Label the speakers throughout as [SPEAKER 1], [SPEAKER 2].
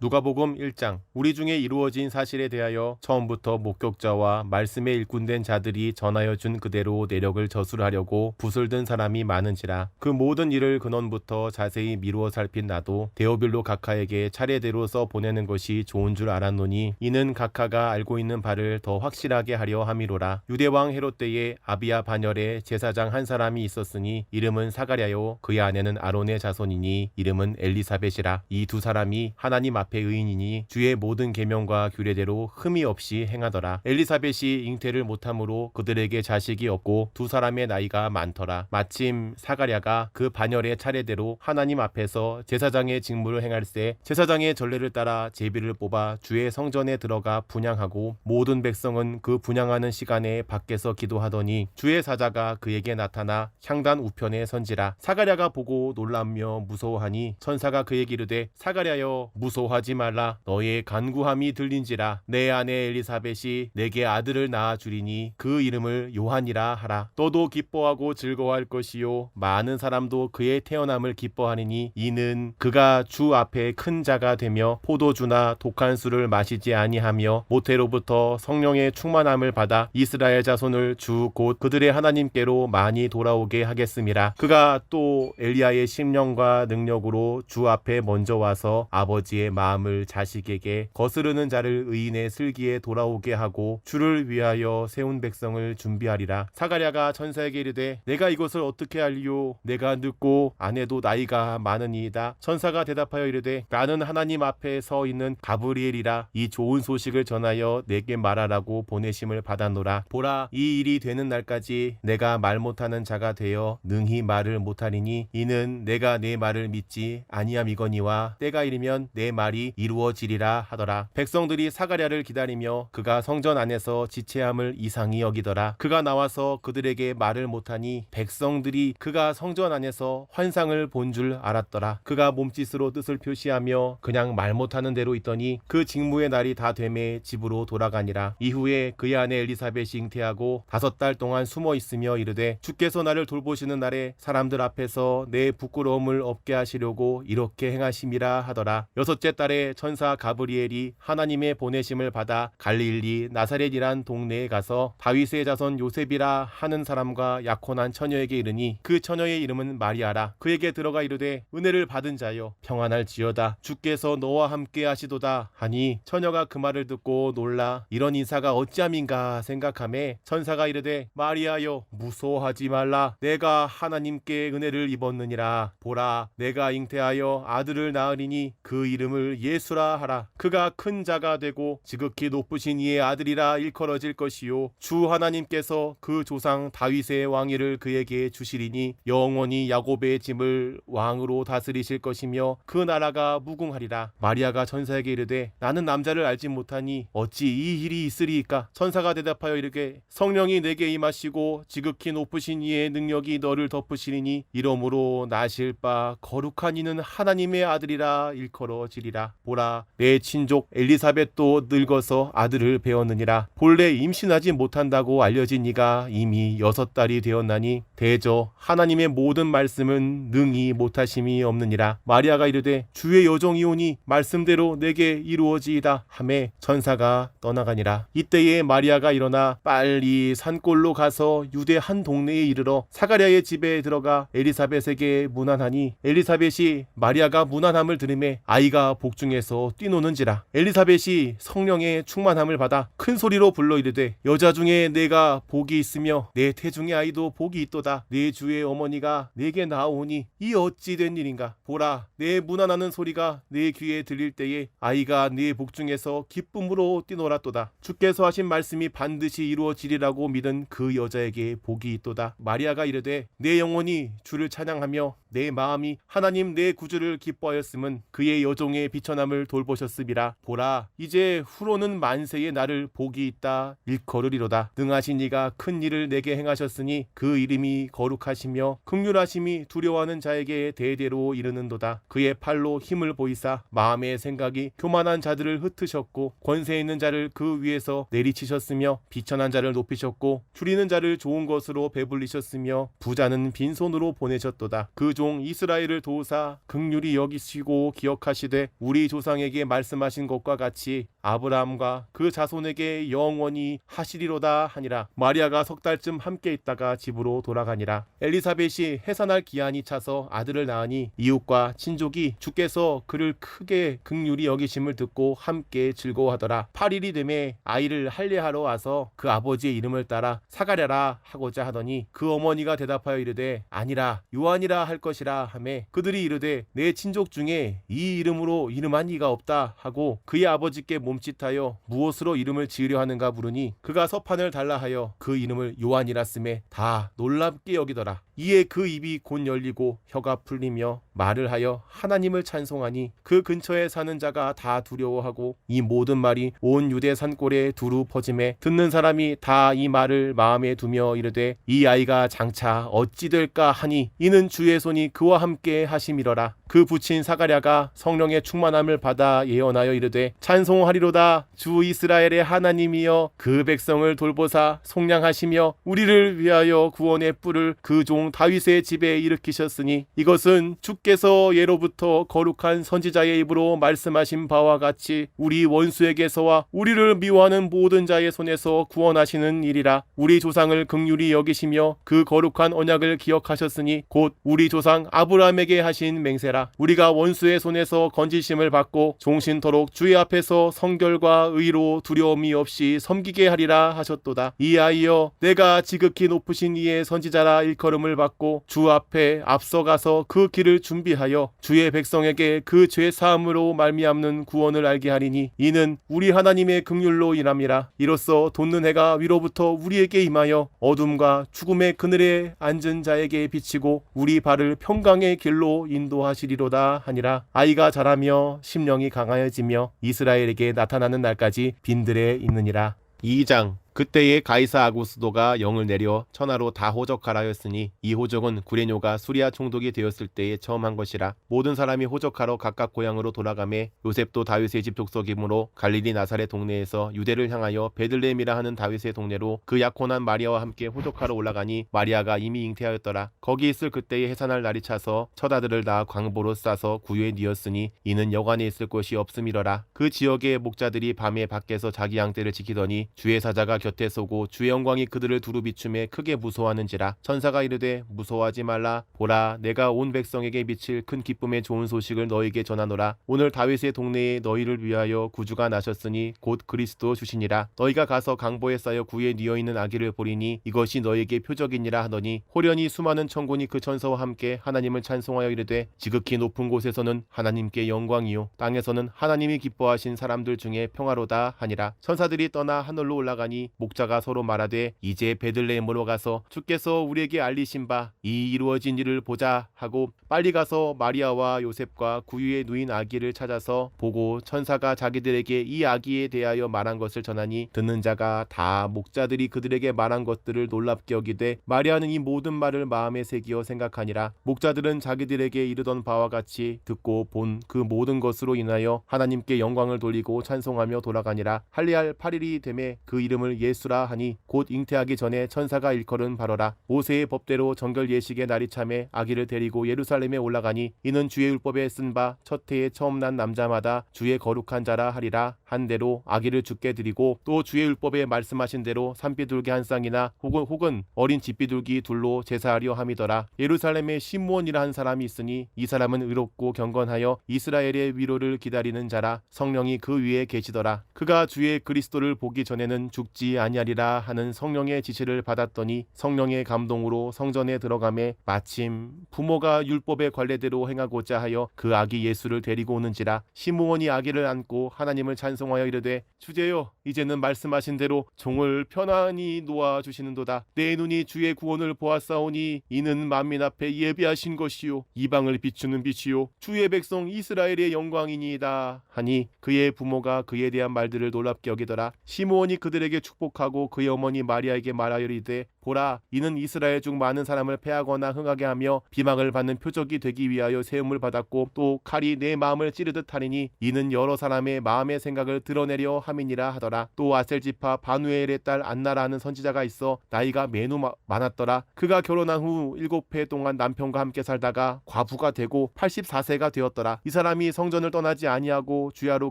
[SPEAKER 1] 누가복음 1장. 우리 중에 이루어진 사실에 대하여 처음부터 목격자와 말씀에 일꾼된 자들이 전하여 준 그대로 내력을 저술하려고 붓을 든 사람이 많은지라. 그 모든 일을 근원부터 자세히 미루어 살핀 나도 데오빌로 각하에게 차례대로 써 보내는 것이 좋은 줄 알았노니 이는 각하가 알고 있는 바를 더 확실하게 하려 함이로라. 유대왕 헤롯 때에 아비야 반열에 제사장 한 사람이 있었으니 이름은 사가랴요 그의 아내는 아론의 자손이니 이름은 엘리사벳이라. 이 두 사람이 하나님 앞에 의인이니 주의 모든 계명과 규례대로 흠이 없이 행하더라. 엘리사벳이 잉태를 못함으로 그들에게 자식이 없고 두 사람의 나이가 많더라. 마침 사가랴가 그 반열의 차례대로 하나님 앞에서 제사장의 직무를 행할새 제사장의 전례를 따라 제비를 뽑아 주의 성전에 들어가 분향하고 모든 백성은 그 분향하는 시간에 밖에서 기도하더니 주의 사자가 그에게 나타나 향단 우편에 선지라. 사가랴가 보고 놀라며 무서워하니 천사가 그에게 이르되 사가랴여 무서워하지 말라. 너의 간구함이 들린지라. 내 아내 엘리사벳이 내게 아들을 낳아 주리니 그 이름을 요한이라 하라. 너도 기뻐하고 즐거워할 것이요 많은 사람도 그의 태어남을 기뻐하리니 이는 그가 주 앞에 큰 자가 되며 포도주나 독한 술을 마시지 아니하며 모태로부터 성령의 충만함을 받아 이스라엘 자손을 주 곧 그들의 하나님께로 많이 돌아오게 하겠음이라. 그가 또 엘리야의 심령과 능력으로 주 앞에 먼저 와서 아버지의 마음을 자식에게 거스르는 자를 의인의 슬기에 돌아오게 하고 주를 위하여 세운 백성을 준비하리라. 사가랴가 천사에게 이르되 내가 이것을 어떻게 알리요? 내가 늙고 아내도 나이가 많으니이다. 천사가 대답하여 이르되 나는 하나님 앞에 서 있는 가브리엘이라. 이 좋은 소식을 전하여 내게 말하라고 보내심을 받았노라. 보라, 이 일이 되는 날까지 내가 말 못하는 자가 되어 능히 말을 못하리니 이는 내가 내 말을 믿지 아니함이거니와 때가 이르면 내 말이 이루어지리라 하더라. 백성들이 사가랴를 기다리며 그가 성전 안에서 지체함을 이상히 여기더라. 그가 나와서 그들에게 말을 못하니 백성들이 그가 성전 안에서 환상을 본 줄 알았더라. 그가 몸짓으로 뜻을 표시하며 그냥 말 못하는 대로 있더니 그 직무의 날이 다 되매 집으로 돌아가니라. 이후에 그의 아내 엘리사벳이 잉태하고 5달 동안 숨어 있으며 이르되 주께서 나를 돌보시는 날에 사람들 앞에서 내 부끄러움을 없게 하시려고 이렇게 행하심이라 하더라. 6째 달에 천사 가브리엘이 하나님의 보내심을 받아 갈릴리 나사렛이란 동네에 가서 다윗의 자손 요셉이라 하는 사람과 약혼한 처녀에게 이르니 그 처녀의 이름은 마리아라. 그에게 들어가 이르되 은혜를 받은 자여 평안할지어다. 주께서 너와 함께 하시도다 하니 처녀가 그 말을 듣고 놀라 이런 인사가 어찌함인가 생각하매 천사가 이르되 마리아여 무서워하지 말라. 내가 하나님께 은혜를 입었느니라. 보라, 내가 잉태하여 아들을 낳으리니 그 이름을 예수라 하라. 그가 큰 자가 되고 지극히 높으신 이의 아들이라 일컬어질 것이요 주 하나님께서 그 조상 다윗의 왕위를 그에게 주시리니 영원히 야곱의 짐을 왕으로 다스리실 것이며 그 나라가 무궁하리라. 마리아가 천사에게 이르되 나는 남자를 알지 못하니 어찌 이 일이 있으리이까? 천사가 대답하여 이르되 성령이 내게 임하시고 지극히 높으신 이의 능력이 너를 덮으시리니 이러므로 나실 바 거룩한 이는 하나님의 아들이라 일컬어지리라. 보라, 내 친족 엘리사벳도 늙어서 아들을 배웠느니라. 본래 임신하지 못한다고 알려진 이가 이미 6달이 되었나니 대저 하나님의 모든 말씀은 능히 못하심이 없느니라. 마리아가 이르되 주의 여종이오니 말씀대로 내게 이루어지이다 하매 천사가 떠나가니라. 이때에 마리아가 일어나 빨리 산골로 가서 유대 한 동네에 이르러 사가랴의 집에 들어가 엘리사벳에게 문안하니 엘리사벳이 마리아가 문안함을 들으매 아이가 복중에서 뛰노는지라. 엘리사벳이 성령의 충만함을 받아 큰 소리로 불러 이르되 여자 중에 내가 복이 있으며 내 태중의 아이도 복이 있도다. 내 주의 어머니가 내게 나오니 이 어찌 된 일인가? 보라, 내 문안하는 소리가 내 귀에 들릴 때에 아이가 내 복중에서 기쁨으로 뛰놀았도다. 주께서 하신 말씀이 반드시 이루어지리라고 믿은 그 여자에게 복이 있도다. 마리아가 이르되 내 영혼이 주를 찬양하며 내 마음이 하나님 내 구주를 기뻐하였음은 그의 여종의 비천함을 돌보셨음이라. 보라, 이제 후로는 만세의 나를 복이 있다 일컬으리로다. 능하신 이가 큰 일을 내게 행하셨으니 그 이름이 거룩하시며 긍휼하심이 두려워하는 자에게 대대로 이르는도다. 그의 팔로 힘을 보이사 마음의 생각이 교만한 자들을 흩으셨고 권세 있는 자를 그 위에서 내리치셨으며 비천한 자를 높이셨고 줄이는 자를 좋은 것으로 배불리셨으며 부자는 빈손으로 보내셨도다. 그 종 이스라엘을 도우사 긍휼히 여기시고 기억하시되 우리 조상에게 말씀하신 것과 같이 아브라함과 그 자손에게 영원히 하시리로다 하니라. 마리아가 석 달쯤 함께 있다가 집으로 돌아가니라. 엘리사벳이 해산할 기한이 차서 아들을 낳으니 이웃과 친족이 주께서 그를 크게 긍휼히 여기심을 듣고 함께 즐거워하더라. 8일이 되매 아이를 할례하러 와서 그 아버지의 이름을 따라 사가랴라 하고자 하더니 그 어머니가 대답하여 이르되 아니라 요한이라 할 것이라 하매 그들이 이르되 내 친족 중에 이 이름으로 이름한 이가 없다 하고 그의 아버지께 몸짓하여 무엇으로 이름을 지으려 하는가 물으니 그가 서판을 달라 하여 그 이름을 요한이라 쓰매 다 놀랍게 여기더라. 이에 그 입이 곧 열리고 혀가 풀리며 말을 하여 하나님을 찬송하니 그 근처에 사는 자가 다 두려워하고 이 모든 말이 온 유대 산골에 두루 퍼짐에 듣는 사람이 다 이 말을 마음에 두며 이르되 이 아이가 장차 어찌 될까 하니 이는 주의 손이 그와 함께 하심이러라. 그 부친 사가랴가 성령의 충만함을 받아 예언하여 이르되 찬송하리로다. 주 이스라엘의 하나님이여 그 백성을 돌보사 속량하시며 우리를 위하여 구원의 뿔을 그 종 다윗의 집에 일으키셨으니 이것은 주께서 예로부터 거룩한 선지자의 입으로 말씀하신 바와 같이 우리 원수에게서와 우리를 미워하는 모든 자의 손에서 구원하시는 일이라. 우리 조상을 긍휼히 여기시며 그 거룩한 언약을 기억하셨으니 곧 우리 조상 아브라함에게 하신 맹세라. 우리가 원수의 손에서 건지심을 받고 종신토록 주의 앞에서 성결과 의로 두려움이 없이 섬기게 하리라 하셨도다. 이아이여 내가 지극히 높으신 이의 선지자라 일컬음을 받고 주 앞에 앞서가서 그 길을 준비하여 주의 백성에게 그 죄 사함으로 말미암는 구원을 알게 하리니 이는 우리 하나님의 긍휼로 인함이라. 이로써 돋는 해가 위로부터 우리에게 임하여 어둠과 죽음의 그늘에 앉은 자에게 비치고 우리 발을 평강의 길로 인도하시리로다 하니라. 아이가 자라며 심령이 강하여지며 이스라엘에게 나타나는 날까지 빈들에 있느니라. 2장. 그때에 가이사 아구스도가 영을 내려 천하로 다 호적하라 하였으니 이 호적은 구레뇨가 수리아 총독이 되었을 때에 처음 한 것이라. 모든 사람이 호적하러 각각 고향으로 돌아가매 요셉도 다윗의 집 족속이므로 갈릴리 나사렛 동네에서 유대를 향하여 베들레헴이라 하는 다윗의 동네로 그 약혼한 마리아와 함께 호적하러 올라가니 마리아가 이미 잉태하였더라. 거기 있을 그때에 해산할 날이 차서 첫 아들을 낳아 광보로 싸서 구유에 뉘었으니 이는 여관에 있을 곳이 없음이러라. 그 지역의 목자들이 밤에 밖에서 자기 양떼를 지키더니 주의 사자가 곁에 서고 주의 영광이 그들을 두루 비춤에 크게 무서워하는지라. 천사가 이르되 무서워하지 말라. 보라 내가 온 백성에게 미칠 큰 기쁨의 좋은 소식을 너희에게 전하노라. 오늘 다윗의 동네에 너희를 위하여 구주가 나셨으니 곧 그리스도 주시니라. 너희가 가서 강보에 쌓여 구에 뉘어 있는 아기를 보리니 이것이 너희에게 표적이니라 하더니 호련히 수많은 천군이 그 천사와 함께 하나님을 찬송하여 이르되 지극히 높은 곳에서는 하나님께 영광이요 땅에서는 하나님이 기뻐하신 사람들 중에 평화로다 하니라. 천사들이 떠나 하늘로 올라가니 목자가 서로 말하되 이제 베들레헴으로 가서 주께서 우리에게 알리신 바 이 이루어진 일을 보자 하고 빨리 가서 마리아와 요셉과 구유에 누인 아기를 찾아서 보고 천사가 자기들에게 이 아기에 대하여 말한 것을 전하니 듣는 자가 다 목자들이 그들에게 말한 것들을 놀랍게 여기되 마리아는 이 모든 말을 마음에 새기어 생각하니라. 목자들은 자기들에게 이르던 바와 같이 듣고 본 그 모든 것으로 인하여 하나님께 영광을 돌리고 찬송하며 돌아가니라. 할례할 8일이 되매 그 이름을 예수라 하니 곧 잉태하기 전에 천사가 일컬은 바로라. 모세의 법대로 정결 예식의 날이 참에 아기를 데리고 예루살렘에 올라가니 이는 주의 율법에 쓴 바 첫 해에 처음 난 남자마다 주의 거룩한 자라 하리라 한 대로 아기를 주께 드리고 또 주의 율법에 말씀하신 대로 산비둘기 한 쌍이나 혹은 어린 집비둘기 둘로 제사하려 함이더라. 예루살렘에 시므온이라 한 사람이 있으니 이 사람은 의롭고 경건하여 이스라엘의 위로를 기다리는 자라. 성령이 그 위에 계시더라. 그가 주의 그리스도를 보기 전에는 죽지 아니하리라 하는 성령의 지시를 받았더니 성령의 감동으로 성전에 들어가매 마침 부모가 율법의 관례대로 행하고자 하여 그 아기 예수를 데리고 오는지라. 시므온이 아기를 안고 하나님을 찬송하여 이르되 주제여 이제는 말씀하신 대로 종을 편안히 놓아 주시는도다. 내 눈이 주의 구원을 보았사오니 이는 만민 앞에 예비하신 것이요 이방을 비추는 빛이요 주의 백성 이스라엘의 영광이니이다 하니 그의 부모가 그에 대한 말들을 놀랍게 여기더라. 시므온이 그들에게 축복하고 그의 어머니 마리아에게 말하여 이르되 보라, 이는 이스라엘 중 많은 사람을 패하거나 흥하게 하며 비방을 받는 표적이 되기 위하여 세움을 받았고 또 칼이 내 마음을 찌르듯 하리니 이는 여러 사람의 마음의 생각을 드러내려 함이니라 하더라. 또 아셀지파 바누엘의 딸 안나라 하는 선지자가 있어 나이가 매우 많았더라. 그가 결혼한 후 7해 동안 남편과 함께 살다가 과부가 되고 84세가 되었더라. 이 사람이 성전을 떠나지 아니하고 주야로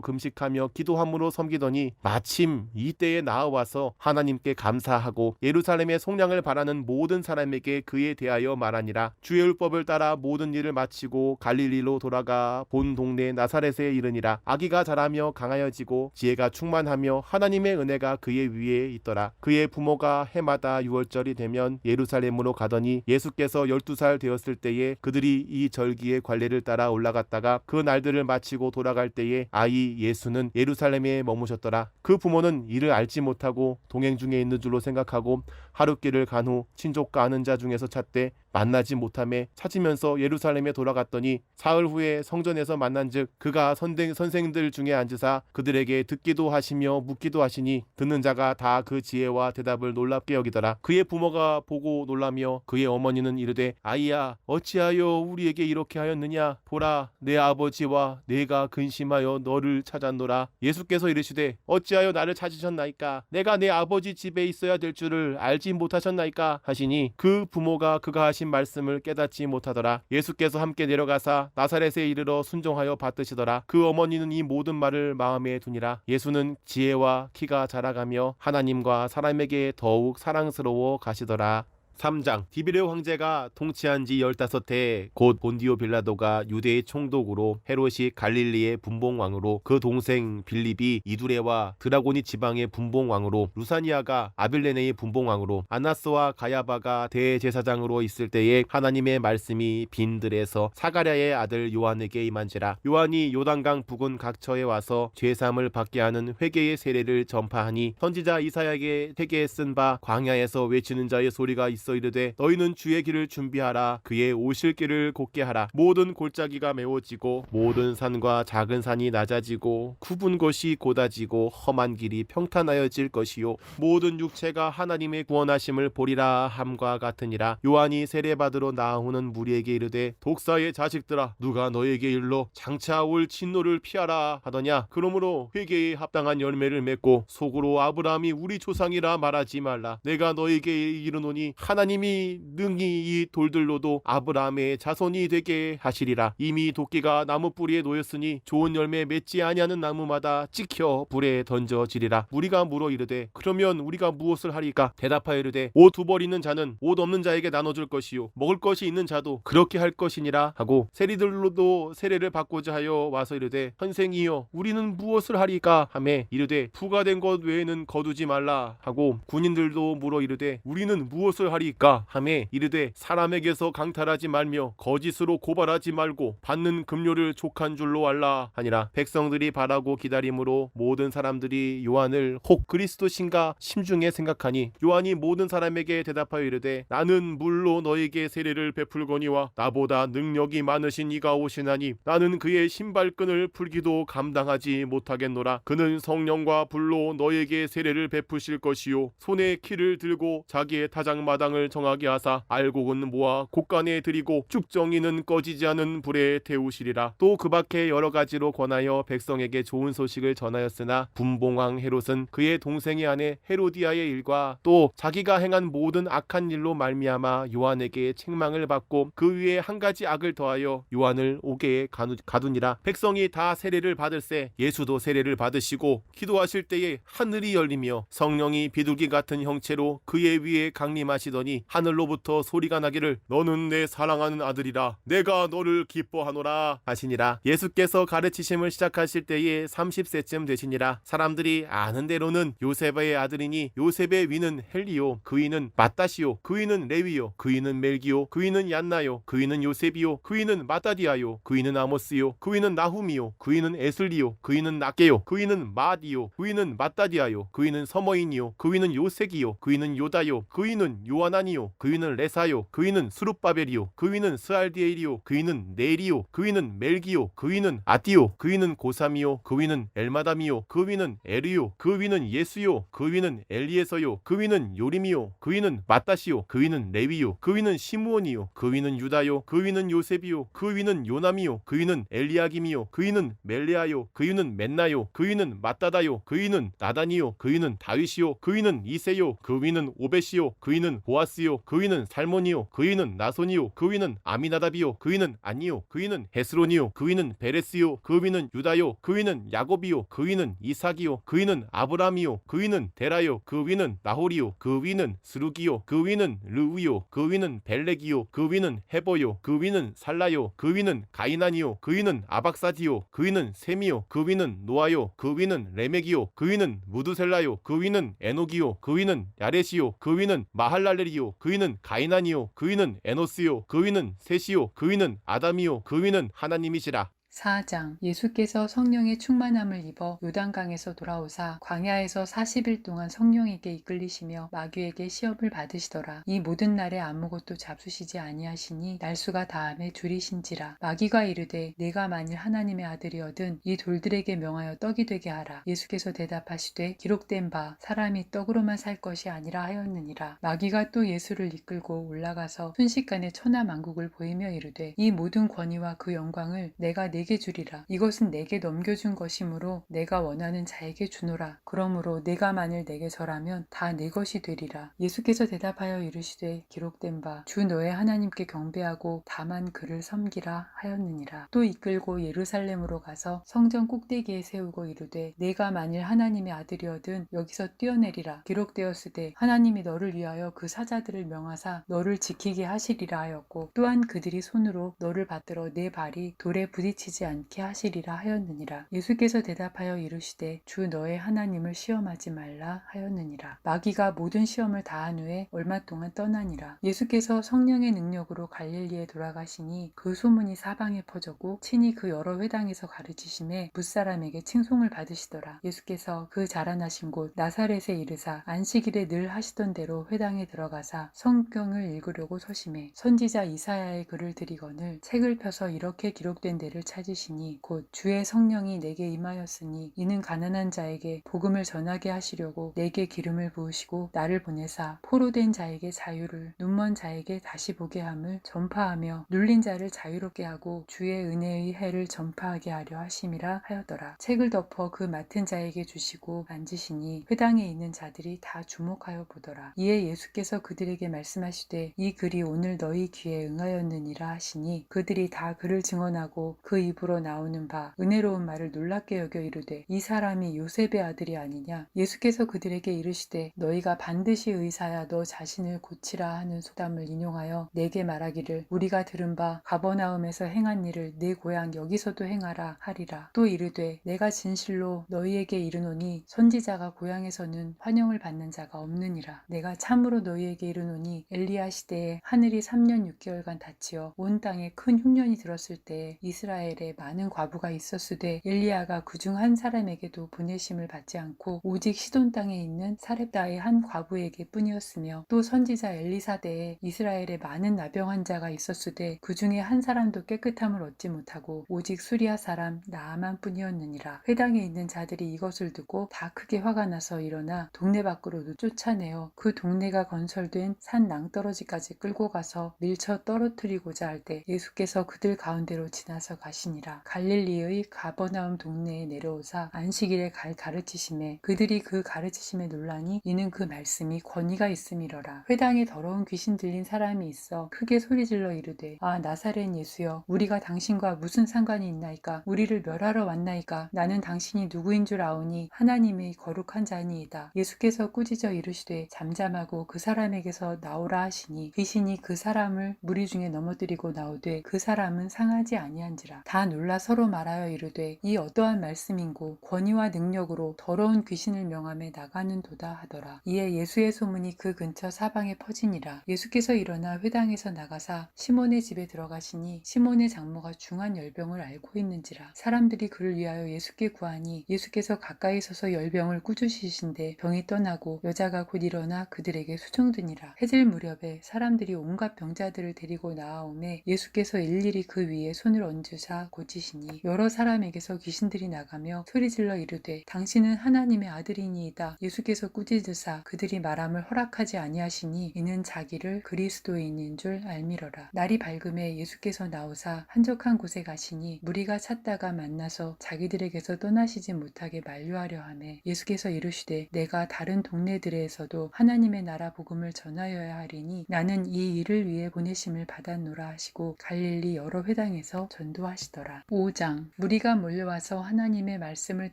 [SPEAKER 1] 금식하며 기도함으로 섬기더니 마침 이때에 나아와서 하나님께 감사하고 예루살렘의 속량을 바라는 모든 사람에게 그에 대하여 말하니라. 주의 율법을 따라 모든 일을 마치고 갈릴리로 돌아가 본 동네 나사렛에 이르니라. 아기가 자라며 강하여지고 지혜가 충만하며 하나님의 은혜가 그의 위에 있더라. 그의 부모가 해마다 유월절이 되면 예루살렘으로 가더니 예수께서 12살 되었을 때에 그들이 이 절기의 관례를 따라 올라갔다가 그 날들을 마치고 돌아갈 때에 아이 예수는 예루살렘에 머무셨더라. 그 부모는 이를 알지 못하고 동행 중에 있는 줄로 생각하고 하룻길을 간 후 친족과 아는 자 중에서 찾되 만나지 못하매 찾으면서 예루살렘에 돌아갔더니 사흘 후에 성전에서 만난즉 그가 선생들 중에 앉으사 그들에게 듣기도 하시며 묻기도 하시니 듣는 자가 다 그 지혜와 대답을 놀랍게 여기더라. 그의 부모가 보고 놀라며 그의 어머니는 이르되 아이야 어찌하여 우리에게 이렇게 하였느냐. 보라 내 아버지와 내가 근심하여 너를 찾았노라. 예수께서 이르시되 어찌하여 나를 찾으셨나이까. 내가 내 아버지 집에 있어야 될 줄을 알지 못하셨나이까 하시니 그 부모가 그가 하신 말씀을 깨닫지 못하더라. 예수께서 함께 내려가사 나사렛에 이르러 순종하여 받드시더라. 그 어머니는 이 모든 말을 마음에 두니라. 예수는 지혜와 키가 자라가며 하나님과 사람에게 더욱 사랑스러워 가시더라. 3장. 디비레 황제가 통치한 지 15해 곧 본디오 빌라도가 유대의 총독으로 헤롯이 갈릴리의 분봉왕으로 그 동생 빌립이 이두레와 드라고니 지방의 분봉왕으로 루사니아가 아빌레네의 분봉왕으로 아나스와 가야바가 대제사장으로 있을 때에 하나님의 말씀이 빈들에서 사가랴의 아들 요한에게 임한지라. 요한이 요단강 부근 각처에 와서 죄사함을 받게 하는 회개의 세례를 전파하니 선지자 이사야에게 회개에 쓴 바 광야에서 외치는 자의 소리가 있어 이르되 너희는 주의 길을 준비하라. 그의 오실 길을 곧게 하라. 모든 골짜기가 메워지고 모든 산과 작은 산이 낮아지고 굽은 곳이 곧아지고 험한 길이 평탄하여질 것이요 모든 육체가 하나님의 구원하심을 보리라 함과 같으니라. 요한이 세례받으러 나아오는 무리에게 이르되 독사의 자식들아 누가 너에게 일러 장차 올 진노를 피하라 하더냐. 그러므로 회개에 합당한 열매를 맺고 속으로 아브라함이 우리 조상이라 말하지 말라. 내가 너에게 이르노니 하나님이 능히 이 돌들로도 아브라함의 자손이 되게 하시리라. 이미 도끼가 나무 뿌리에 놓였으니 좋은 열매 맺지 아니하는 나무마다 찍혀 불에 던져지리라. 무리가 물어 이르되 그러면 우리가 무엇을 하리까. 대답하여 이르되 옷 두 벌 있는 자는 옷 없는 자에게 나눠줄 것이요 먹을 것이 있는 자도 그렇게 할 것이니라 하고 세리들로도 세례를 받고자 하여 와서 이르되 선생이여 우리는 무엇을 하리까 하매 이르되 부가된 것 외에는 거두지 말라 하고 군인들도 물어 이르되 우리는 무엇을 하리까 하매 이르되 사람에게서 강탈하지 말며 거짓으로 고발하지 말고 받는 급료를 족한 줄로 알라 하니라. 백성들이 바라고 기다림으로 모든 사람들이 요한을 혹 그리스도신가 심중에 생각하니 요한이 모든 사람에게 대답하여 이르되 나는 물로 너에게 세례를 베풀거니와 나보다 능력이 많으신 이가 오시나니 나는 그의 신발끈을 풀기도 감당하지 못하겠노라. 그는 성령과 불로 너에게 세례를 베푸실 것이요 손에 키를 들고 자기의 타작마당을 정하게 하사 알곡은 모아 곡간에 들이고 쭉정이는 꺼지지 않은 불에 태우시리라. 또 그 밖에 여러 가지로 권하여 백성에게 좋은 소식을 전하였으나 분봉왕 헤롯은 그의 동생의 아내 헤로디아의 일과 또 자기가 행한 모든 악한 일로 말미암아 요한에게 책망을 받고 그 위에 한 가지 악을 더하여 요한을 옥에 가두니라. 백성이 다 세례를 받을새 예수도 세례를 받으시고 기도하실 때에 하늘이 열리며 성령이 비둘기 같은 형체로 그의 위에 강림하시더니 하늘로부터 소리가 나기를 너는 내 사랑하는 아들이라 내가 너를 기뻐하노라 하시니라. 예수께서 가르치심을 시작하실 때에 30세쯤 되시니라. 사람들이 아는 대로는 요셉의 아들이니 요셉의 위는 헬리요 그 위는 마따시요 그 위는 레위요 그 위는 멜기요 그 위는 얀나요 그 위는 요셉이요 그 위는 마따디아요 그 위는 아모스요 그 위는 나훔이요 그 위는 에슬리요 그 위는 낫게요 그 위는 마디요 그 위는 마따디아요 그 위는 서머인이요 그 위는 요색이요 그 위는 요다요 그 위는 요한 요하나니요 그 위는 레사요 그 위는 스룹바벨이요 그 위는 스알디엘이요 그 위는 네리요 그 위는 멜기요 그 위는 아띠요 그 위는 고삼이요 그 위는 엘마담이요 그 위는 에르요 그 위는 예수요 그 위는 엘리에서요 그 위는 요림이요 그 위는 마따시요 그 위는 레위요 그 위는 시므온이요 그 위는 유다요 그 위는 요셉이요 그 위는 요남이요 그 위는 엘리야김이요 그 위는 멜레아요 그 위는 맨나요 그 위는 마따다요 그 위는 나단이요 그 위는 다윗이요 그 위는 이세요 그 위는 오벳이요 그 위는 보아스요 그 위는 살몬이요 그 위는 나손이요 그 위는 아미나답이요 그 위는 아니요 그 위는 헤스론이요 그 위는 베레스요 그 위는 유다요 그 위는 야곱이요 그 위는 이삭이요 그 위는 아브라함이요 그 위는 데라요 그 위는 나홀이요 그 위는 스루기요 그 위는 르우요 그 위는 벨렉이요 그 위는 헤버요 그 위는 살라요 그 위는 가이난이요 그 위는 아박사디요 그 위는 셈이요 그 위는 노아요 그 위는 레멕이요 그 위는 무두셀라요 그 위는 에녹이요 그 위는 야렛이요 그 위는 마할랄렐이요 그 위는 가이난이요 그 위는 에노스요 그 위는 셋이요 그 위는 아담이요 그 위는 하나님이시라.
[SPEAKER 2] 4장 예수께서 성령의 충만함을 입어 요단강에서 돌아오사 광야에서 40일 동안 성령에게 이끌리시며 마귀에게 시험을 받으시더라. 이 모든 날에 아무것도 잡수시지 아니하시니 날수가 다함에 줄이신지라. 마귀가 이르되 내가 만일 하나님의 아들이어든 이 돌들에게 명하여 떡이 되게 하라. 예수께서 대답하시되 기록된 바 사람이 떡으로만 살 것이 아니라 하였느니라. 마귀가 또 예수를 이끌고 올라가서 순식간에 천하만국을 보이며 이르되 이 모든 권위와 그 영광을 내가 내게 주리라. 이것은 내게 넘겨준 것이므로 내가 원하는 자에게 주노라. 그러므로 내가 만일 내게 절하면 다 내 것이 되리라. 예수께서 대답하여 이르시되 기록된 바 주 너의 하나님께 경배하고 다만 그를 섬기라 하였느니라. 또 이끌고 예루살렘으로 가서 성전 꼭대기에 세우고 이르되 내가 만일 하나님의 아들이어든 여기서 뛰어내리라. 기록되었으되 하나님이 너를 위하여 그 사자들을 명하사 너를 지키게 하시리라 하였고 또한 그들이 손으로 너를 받들어 내 발이 돌에 부딪히지 않게 하시리라 하였느니라. 예수께서 대답하여 이르시되 주 너의 하나님을 시험하지 말라 하였느니라. 마귀가 모든 시험을 다한 후에 얼마 동안 떠나니라. 예수께서 성령의 능력으로 갈릴리에 돌아가시니 그 소문이 사방에 퍼졌고 친히 그 여러 회당에서 가르치심에 뭇사람에게 칭송을 받으시더라. 예수께서 그 자라나신 곳 나사렛에 이르사 안식일에 늘 하시던 대로 회당에 들어가사 성경을 읽으려고 서심해 선지자 이사야의 글을 들이거늘 책을 펴서 이렇게 기록된 데를 찾으시니 곧 주의 성령이 내게 임하였으니 이는 가난한 자에게 복음을 전하게 하시려고 내게 기름을 부으시고 나를 보내사 포로된 자에게 자유를 눈먼 자에게 다시 보게 함을 전파하며 눌린 자를 자유롭게 하고 주의 은혜의 해를 전파하게 하려 하심이라 하였더라. 책을 덮어 그 맡은 자에게 주시고 앉으시니 회당에 있는 자들이 다 주목하여 보더라. 이에 예수께서 그들에게 말씀하시되 이 글이 오늘 너희 귀에 응하였느니라 하시니 그들이 다 그를 증언하고 그 입으로 나오는 바 은혜로운 말을 놀랍게 여겨 이르되 이 사람이 요셉의 아들이 아니냐. 예수께서 그들에게 이르시되 너희가 반드시 의사야 너 자신을 고치라 하는 소담을 인용하여 내게 말하기를 우리가 들은 바 가버나움에서 행한 일을 네 고향 여기서도 행하라 하리라. 또 이르되 내가 진실로 너희에게 이르노니 선지자가 고향에서는 환영을 받는 자가 없느니라. 내가 참으로 너희에게 이르노니 엘리야 시대에 하늘이 3년 6개월간 닫히어 온 땅에 큰 흉년이 들었을 때에 이스라엘에 많은 과부가 있었으되 엘리야가 그중 한 사람에게도 보내심을 받지 않고 오직 시돈 땅에 있는 사렙다의 한 과부에게 뿐이었으며 또 선지자 엘리사 때에 이스라엘에 많은 나병 환자가 있었으되 그중에 한 사람도 깨끗함을 얻지 못하고 오직 수리아 사람 나아만 뿐이었느니라. 회당에 있는 자들이 이것을 듣고 다 크게 화가 나서 일어나 동네 밖으로 쫓아내어 그 동네가 건설된 산 낭떠러지까지 끌고 가서 밀쳐 떨어뜨리고자 할 때 예수께서 그들 가운데로 지나서 가시니라. 갈릴리의 가버나움 동네에 내려오사 안식일에 가르치심에 그들이 그 가르치심에 놀라니 이는 그 말씀이 권위가 있음이러라. 회당에 더러운 귀신 들린 사람이 있어 크게 소리질러 이르되 아 나사렛 예수여 우리가 당신과 무슨 상관이 있나이까. 우리를 멸하러 왔나이까. 나는 당신이 누구인 줄 아오니 하나님의 거룩한 자니이다. 예수께서 꾸짖어 이르시되 잠잠하고 그 사람에게서 나오라 하시니 귀신이 그 사람을 무리 중에 넘어뜨리고 나오되 그 사람은 상하지 아니한지라. 다 다 놀라 서로 말하여 이르되 이 어떠한 말씀인고 권위와 능력으로 더러운 귀신을 명함에 나가는도다 하더라. 이에 예수의 소문이 그 근처 사방에 퍼지니라. 예수께서 일어나 회당에서 나가사 시몬의 집에 들어가시니 시몬의 장모가 중한 열병을 앓고 있는지라. 사람들이 그를 위하여 예수께 구하니 예수께서 가까이 서서 열병을 꾸짖으신데 병이 떠나고 여자가 곧 일어나 그들에게 수종드니라. 해질 무렵에 사람들이 온갖 병자들을 데리고 나아오매 예수께서 일일이 그 위에 손을 얹으사 고치시니 여러 사람에게서 귀신들이 나가며 소리질러 이르되 당신은 하나님의 아들이니이다. 예수께서 꾸짖으사 그들이 말함을 허락하지 아니하시니 이는 자기를 그리스도인인 줄 알미러라. 날이 밝음에 예수께서 나오사 한적한 곳에 가시니 무리가 찾다가 만나서 자기들에게서 떠나시지 못하게 만류하려 하매 예수께서 이르시되 내가 다른 동네들에서도 하나님의 나라 복음을 전하여야 하리니 나는 이 일을 위해 보내심을 받았노라 하시고 갈릴리 여러 회당에서 전도하시더라. 5장. 무리가 몰려와서 하나님의 말씀을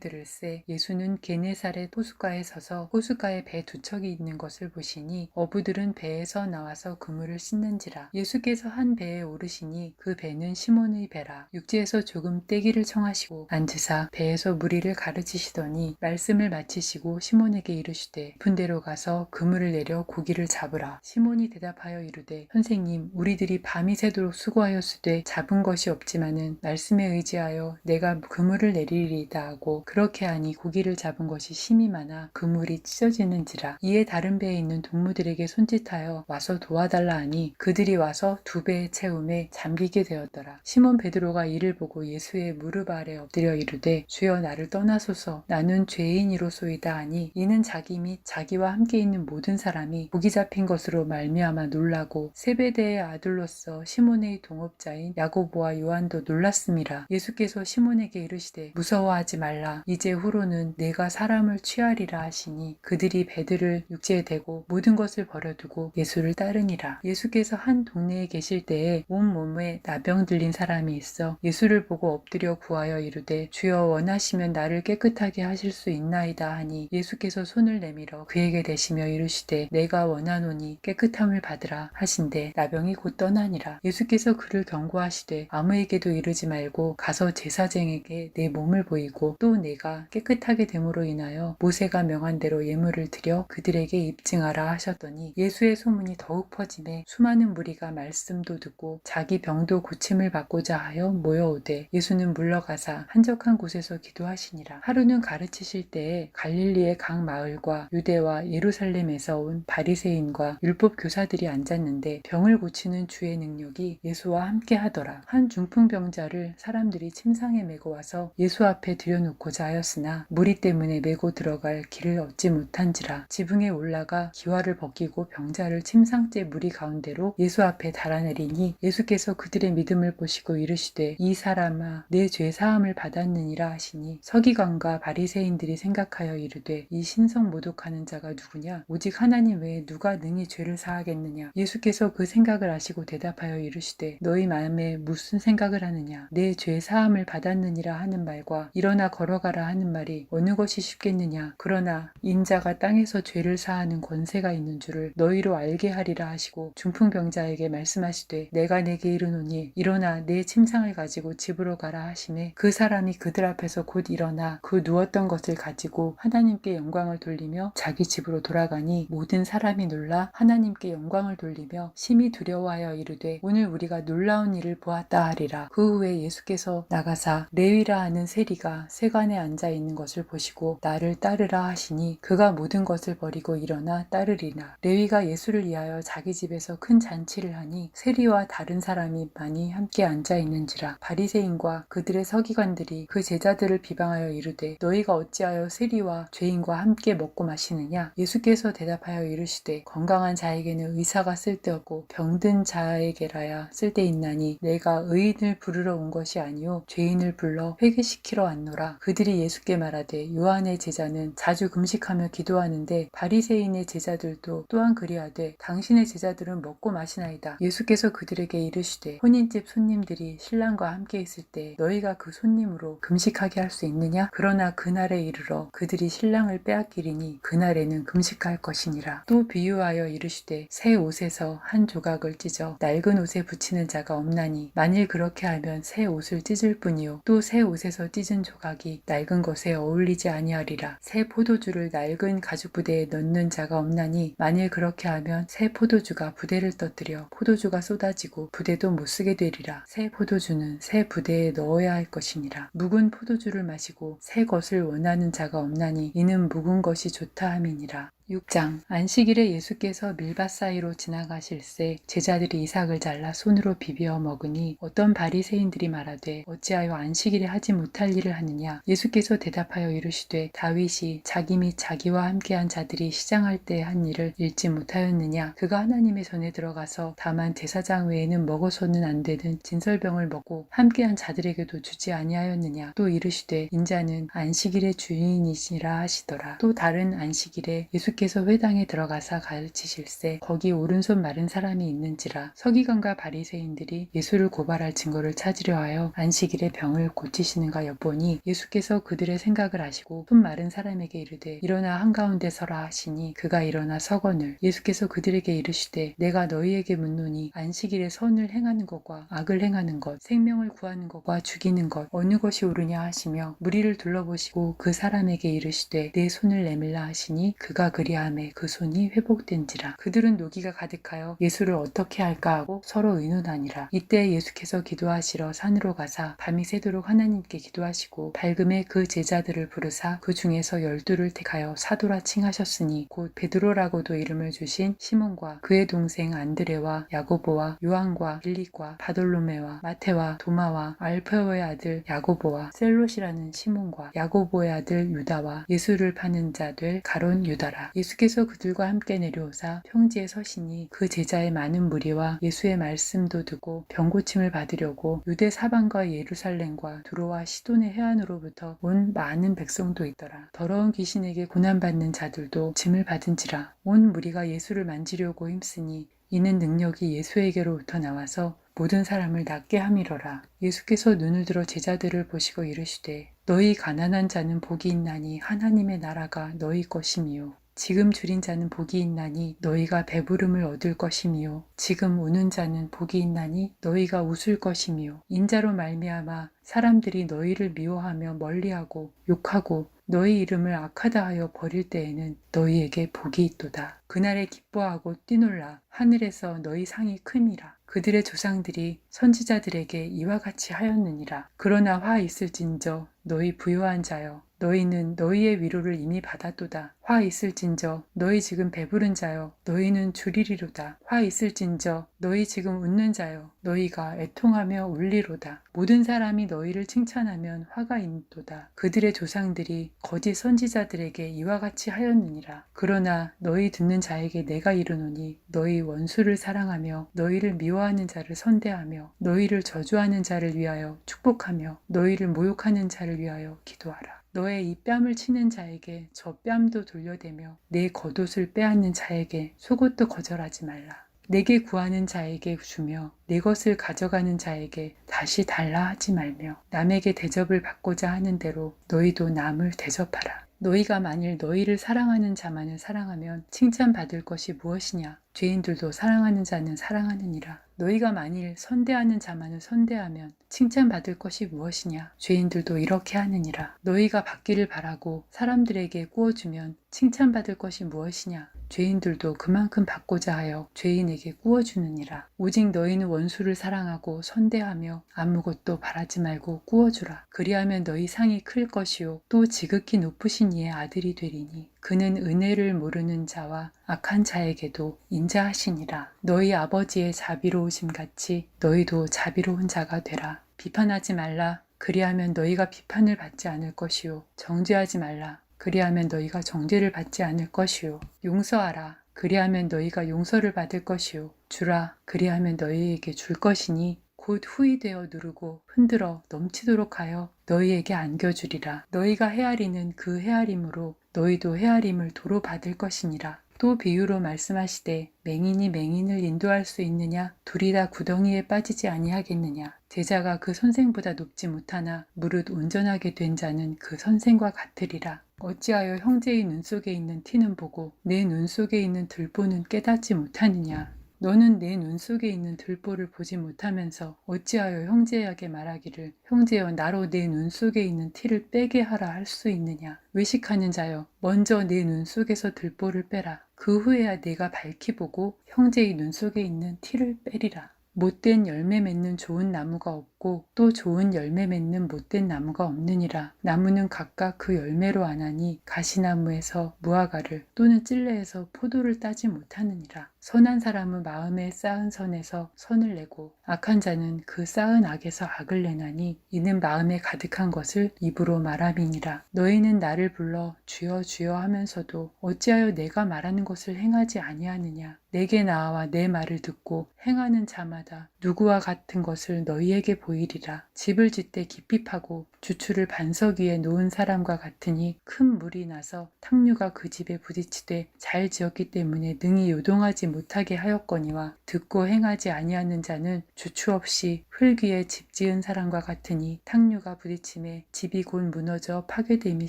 [SPEAKER 2] 들을새 예수는 게네사렛 호숫가에 서서 호숫가에 배 두 척이 있는 것을 보시니 어부들은 배에서 나와서 그물을 씻는지라. 예수께서 한 배에 오르시니 그 배는 시몬의 배라. 육지에서 조금 떼기를 청하시고 앉으사 배에서 무리를 가르치시더니 말씀을 마치시고 시몬에게 이르시되 깊은 데로 가서 그물을 내려 고기를 잡으라. 시몬이 대답하여 이르되 선생님 우리들이 밤이 새도록 수고하였으되 잡은 것이 없지만은 말씀에 의지하여 내가 그물을 내리리이다 하고 그렇게 하니 고기를 잡은 것이 심이 많아 그물이 찢어지는지라. 이에 다른 배에 있는 동무들에게 손짓하여 와서 도와달라 하니 그들이 와서 두 배에 채움에 잠기게 되었더라. 시몬 베드로가 이를 보고 예수의 무릎 아래 엎드려 이르되 주여 나를 떠나소서 나는 죄인이로소이다 하니 이는 자기 및 자기와 함께 있는 모든 사람이 고기 잡힌 것으로 말미암아 놀라고 세베대의 아들로서 시몬의 동업자인 야고보와 요한도 놀랐음이라. 예수께서 시몬에게 이르시되 무서워하지 말라. 이제 후로는 내가 사람을 취하리라 하시니 그들이 배들을 육지에 대고 모든 것을 버려두고 예수를 따르니라. 예수께서 한 동네에 계실 때에 온 몸에 나병 들린 사람이 있어 예수를 보고 엎드려 구하여 이르되 주여 원하시면 나를 깨끗하게 하실 수 있나이다 하니 예수께서 손을 내밀어 그에게 대시며 이르시되 내가 원하노니 깨끗함을 받으라 하신대 나병이 곧 떠나니라. 예수께서 그를 경고하시되 아무에게도 이르지 말고 가서 제사장에게 내 몸을 보이고 또 내가 깨끗하게 됨으로 인하여 모세가 명한 대로 예물을 드려 그들에게 입증하라 하셨더니 예수의 소문이 더욱 퍼지매 수많은 무리가 말씀도 듣고 자기 병도 고침을 받고자 하여 모여오되 예수는 물러가사 한적한 곳에서 기도하시니라. 하루는 가르치실 때에 갈릴리의 각 마을과 유대와 예루살렘에서 온 바리새인과 율법 교사들이 앉았는데 병을 고치는 주의 능력이 예수와 함께 하더라. 한 중풍병자를 사람들이 침상에 메고 와서 예수 앞에 들여놓고자 하였으나 무리 때문에 메고 들어갈 길을 얻지 못한지라. 지붕에 올라가 기와를 벗기고 병자를 침상째 무리 가운데로 예수 앞에 달아내리니 예수께서 그들의 믿음을 보시고 이르시되 이 사람아 내 죄 사함을 받았느니라 하시니 서기관과 바리새인들이 생각하여 이르되 이 신성 모독하는 자가 누구냐 오직 하나님 외에 누가 능히 죄를 사하겠느냐. 예수께서 그 생각을 아시고 대답하여 이르시되 너희 마음에 무슨 생각을 하느냐. 내 죄 사함을 받았느니라 하는 말과 일어나 걸어가라 하는 말이 어느 것이 쉽겠느냐. 그러나 인자가 땅에서 죄를 사하는 권세가 있는 줄을 너희로 알게 하리라 하시고 중풍병자에게 말씀하시되 내가 내게 이르노니 일어나 내 침상을 가지고 집으로 가라 하시매 그 사람이 그들 앞에서 곧 일어나 그 누웠던 것을 가지고 하나님께 영광을 돌리며 자기 집으로 돌아가니 모든 사람이 놀라 하나님께 영광을 돌리며 심히 두려워하여 이르되 오늘 우리가 놀라운 일을 보았다 하리라. 그 후에 예수께서 나가사 레위라 하는 세리가 세관에 앉아 있는 것을 보시고 나를 따르라 하시니 그가 모든 것을 버리고 일어나 따르리라. 레위가 예수를 위하여 자기 집에서 큰 잔치를 하니 세리와 다른 사람이 많이 함께 앉아 있는지라. 바리새인과 그들의 서기관들이 그 제자들을 비방하여 이르되 너희가 어찌하여 세리와 죄인과 함께 먹고 마시느냐. 예수께서 대답하여 이르시되 건강한 자에게는 의사가 쓸데없고 병든 자에게라야 쓸데있나니 내가 의인을 부르러 온 것이 아니요 죄인을 불러 회개시키러 왔노라. 그들이 예수께 말하되 요한의 제자는 자주 금식하며 기도하는데 바리새인의 제자들도 또한 그리하되 당신의 제자들은 먹고 마시나이다. 예수께서 그들에게 이르시되 혼인집 손님들이 신랑과 함께 있을 때 너희가 그 손님으로 금식하게 할 수 있느냐. 그러나 그날에 이르러 그들이 신랑을 빼앗기리니 그날에는 금식할 것이니라. 또 비유하여 이르시되 새 옷에서 한 조각을 찢어 낡은 옷에 붙이는 자가 없나니 만일 그렇게 하면 새 옷을 찢을 뿐이요 또 새 옷에서 찢은 조각이 낡은 것에 어울리지 아니하리라. 새 포도주를 낡은 가죽 부대에 넣는 자가 없나니 만일 그렇게 하면 새 포도주가 부대를 떠뜨려 포도주가 쏟아지고 부대도 못 쓰게 되리라. 새 포도주는 새 부대에 넣어야 할 것이니라. 묵은 포도주를 마시고 새 것을 원하는 자가 없나니 이는 묵은 것이 좋다 함이니라. 6장 안식일에 예수께서 밀밭 사이로 지나가실새 제자들이 이삭을 잘라 손으로 비벼 먹으니 어떤 바리새인들이 말하되 어찌하여 안식일에 하지 못할 일을 하느냐. 예수께서 대답하여 이르시되 다윗이 자기 및 자기와 함께한 자들이 시장할 때 한 일을 읽지 못하였느냐. 그가 하나님의 전에 들어가서 다만 제사장 외에는 먹어서는 안 되는 진설병을 먹고 함께한 자들에게도 주지 아니하였느냐. 또 이르시되 인자는 안식일의 주인이시라 하시더라. 또 다른 안식일에 예수께서 회당에 들어가사 가르치실새 거기 오른손 마른 사람이 있는지라. 서기관과 바리새인들이 예수를 고발할 증거를 찾으려 하여 안식일에 병을 고치시는가 엿보니 예수께서 그들의 생각을 아시고 손 마른 사람에게 이르되 일어나 한가운데 서라 하시니 그가 일어나 서거늘 예수께서 그들에게 이르시되 내가 너희에게 묻노니 안식일에 선을 행하는 것과 악을 행하는 것 생명을 구하는 것과 죽이는 것 어느 것이 옳으냐 하시며 무리를 둘러보시고 그 사람에게 이르시되 내 손을 내밀라 하시니 그가 그리하매 그 손이 회복된지라. 그들은 노기가 가득하여 예수를 어떻게 할까 하고 서로 의논하니라. 이때 예수께서 기도하시러 산으로 가사 밤이 새도록 하나님께 기도하시고 밝음에 그 제자들을 부르사 그 중에서 12를 택하여 사도라 칭하셨으니 곧 베드로라고도 이름을 주신 시몬과 그의 동생 안드레와 야고보와 요한과 빌립과 바돌로메와 마테와 도마와 알페오의 아들 야고보와 셀롯이라는 시몬과 야고보의 아들 유다와 예수를 파는 자 될 가론 유다라. 예수께서 그들과 함께 내려오사 평지에 서시니 그 제자의 많은 무리와 예수의 말씀도 듣고 병고침을 받으려고 유대 사방과 예루살렘과 두로와 시돈의 해안으로부터 온 많은 백성도 있더라. 더러운 귀신에게 고난받는 자들도 짐을 받은지라. 온 무리가 예수를 만지려고 힘쓰니 이는 능력이 예수에게로부터 나와서 모든 사람을 낫게 함이로라. 예수께서 눈을 들어 제자들을 보시고 이르시되 너희 가난한 자는 복이 있나니 하나님의 나라가 너희 것이미요. 지금 줄인 자는 복이 있나니 너희가 배부름을 얻을 것이미요. 지금 우는 자는 복이 있나니 너희가 웃을 것이미요. 인자로 말미암아 사람들이 너희를 미워하며 멀리하고 욕하고 너희 이름을 악하다 하여 버릴 때에는 너희에게 복이 있도다. 그날에 기뻐하고 뛰놀라. 하늘에서 너희 상이 큼이라. 그들의 조상들이 선지자들에게 이와 같이 하였느니라. 그러나 화 있을진저 너희 부요한 자여 너희는 너희의 위로를 이미 받았도다. 화 있을진저 너희 지금 배부른 자여 너희는 주리리로다. 화 있을진저 너희 지금 웃는 자여 너희가 애통하며 울리로다. 모든 사람이 너희를 칭찬하면 화가 있도다. 그들의 조상들이 거짓 선지자들에게 이와 같이 하였느니라. 그러나 너희 듣는 자에게 내가 이르노니 너희 원수를 사랑하며 너희를 미워하는 자를 선대하며 너희를 저주하는 자를 위하여 축복하며 너희를 모욕하는 자를 위하여 기도하라. 너의 이 뺨을 치는 자에게 저 뺨도 돌려대며 내 겉옷을 빼앗는 자에게 속옷도 거절하지 말라. 내게 구하는 자에게 주며 내 것을 가져가는 자에게 다시 달라 하지 말며 남에게 대접을 받고자 하는 대로 너희도 남을 대접하라. 너희가 만일 너희를 사랑하는 자만을 사랑하면 칭찬받을 것이 무엇이냐? 죄인들도 사랑하는 자는 사랑하느니라. 너희가 만일 선대하는 자만을 선대하면 칭찬받을 것이 무엇이냐? 죄인들도 이렇게 하느니라. 너희가 받기를 바라고 사람들에게 꾸어주면 칭찬받을 것이 무엇이냐? 죄인들도 그만큼 받고자 하여 죄인에게 꾸어주느니라. 오직 너희는 원수를 사랑하고 선대하며 아무것도 바라지 말고 꾸어주라. 그리하면 너희 상이 클 것이요 또 지극히 높으신 이의 아들이 되리니 그는 은혜를 모르는 자와 악한 자에게도 인자하시니라. 너희 아버지의 자비로우심 같이 너희도 자비로운 자가 되라. 비판하지 말라. 그리하면 너희가 비판을 받지 않을 것이요 정죄하지 말라. 그리하면 너희가 정죄를 받지 않을 것이요 용서하라. 그리하면 너희가 용서를 받을 것이요 주라. 그리하면 너희에게 줄 것이니 곧 후히 되어 누르고 흔들어 넘치도록 하여 너희에게 안겨주리라. 너희가 헤아리는 그 헤아림으로 너희도 헤아림을 도로 받을 것이니라. 또 비유로 말씀하시되 맹인이 맹인을 인도할 수 있느냐? 둘이 다 구덩이에 빠지지 아니하겠느냐? 제자가 그 선생보다 높지 못하나 무릇 온전하게 된 자는 그 선생과 같으리라. 어찌하여 형제의 눈 속에 있는 티는 보고 내 눈 속에 있는 들보는 깨닫지 못하느냐? 너는 내 눈 속에 있는 들보를 보지 못하면서 어찌하여 형제에게 말하기를 형제여 나로 내 눈 속에 있는 티를 빼게 하라 할 수 있느냐. 외식하는 자여 먼저 내 눈 속에서 들보를 빼라. 그 후에야 내가 밝히 보고 형제의 눈 속에 있는 티를 빼리라. 못된 열매 맺는 좋은 나무가 없고 또 좋은 열매 맺는 못된 나무가 없느니라. 나무는 각각 그 열매로 아나니 가시나무에서 무화과를 또는 찔레에서 포도를 따지 못하느니라. 선한 사람은 마음에 쌓은 선에서 선을 내고 악한 자는 그 쌓은 악에서 악을 내나니 이는 마음에 가득한 것을 입으로 말함이니라. 너희는 나를 불러 주여 주여 하면서도 어찌하여 내가 말하는 것을 행하지 아니하느냐. 내게 나와 내 말을 듣고 행하는 자마다 누구와 같은 것을 너희에게 보이리라. 집을 짓되 깊이 파고 주추를 반석 위에 놓은 사람과 같으니 큰 물이 나서 탕류가 그 집에 부딪히되 잘 지었기 때문에 능히 요동하지 못하게 하였거니와 듣고 행하지 아니하는 자는 주추 없이 흙 위에 집 지은 사람과 같으니 탕류가 부딪힘에 집이 곧 무너져 파괴됨이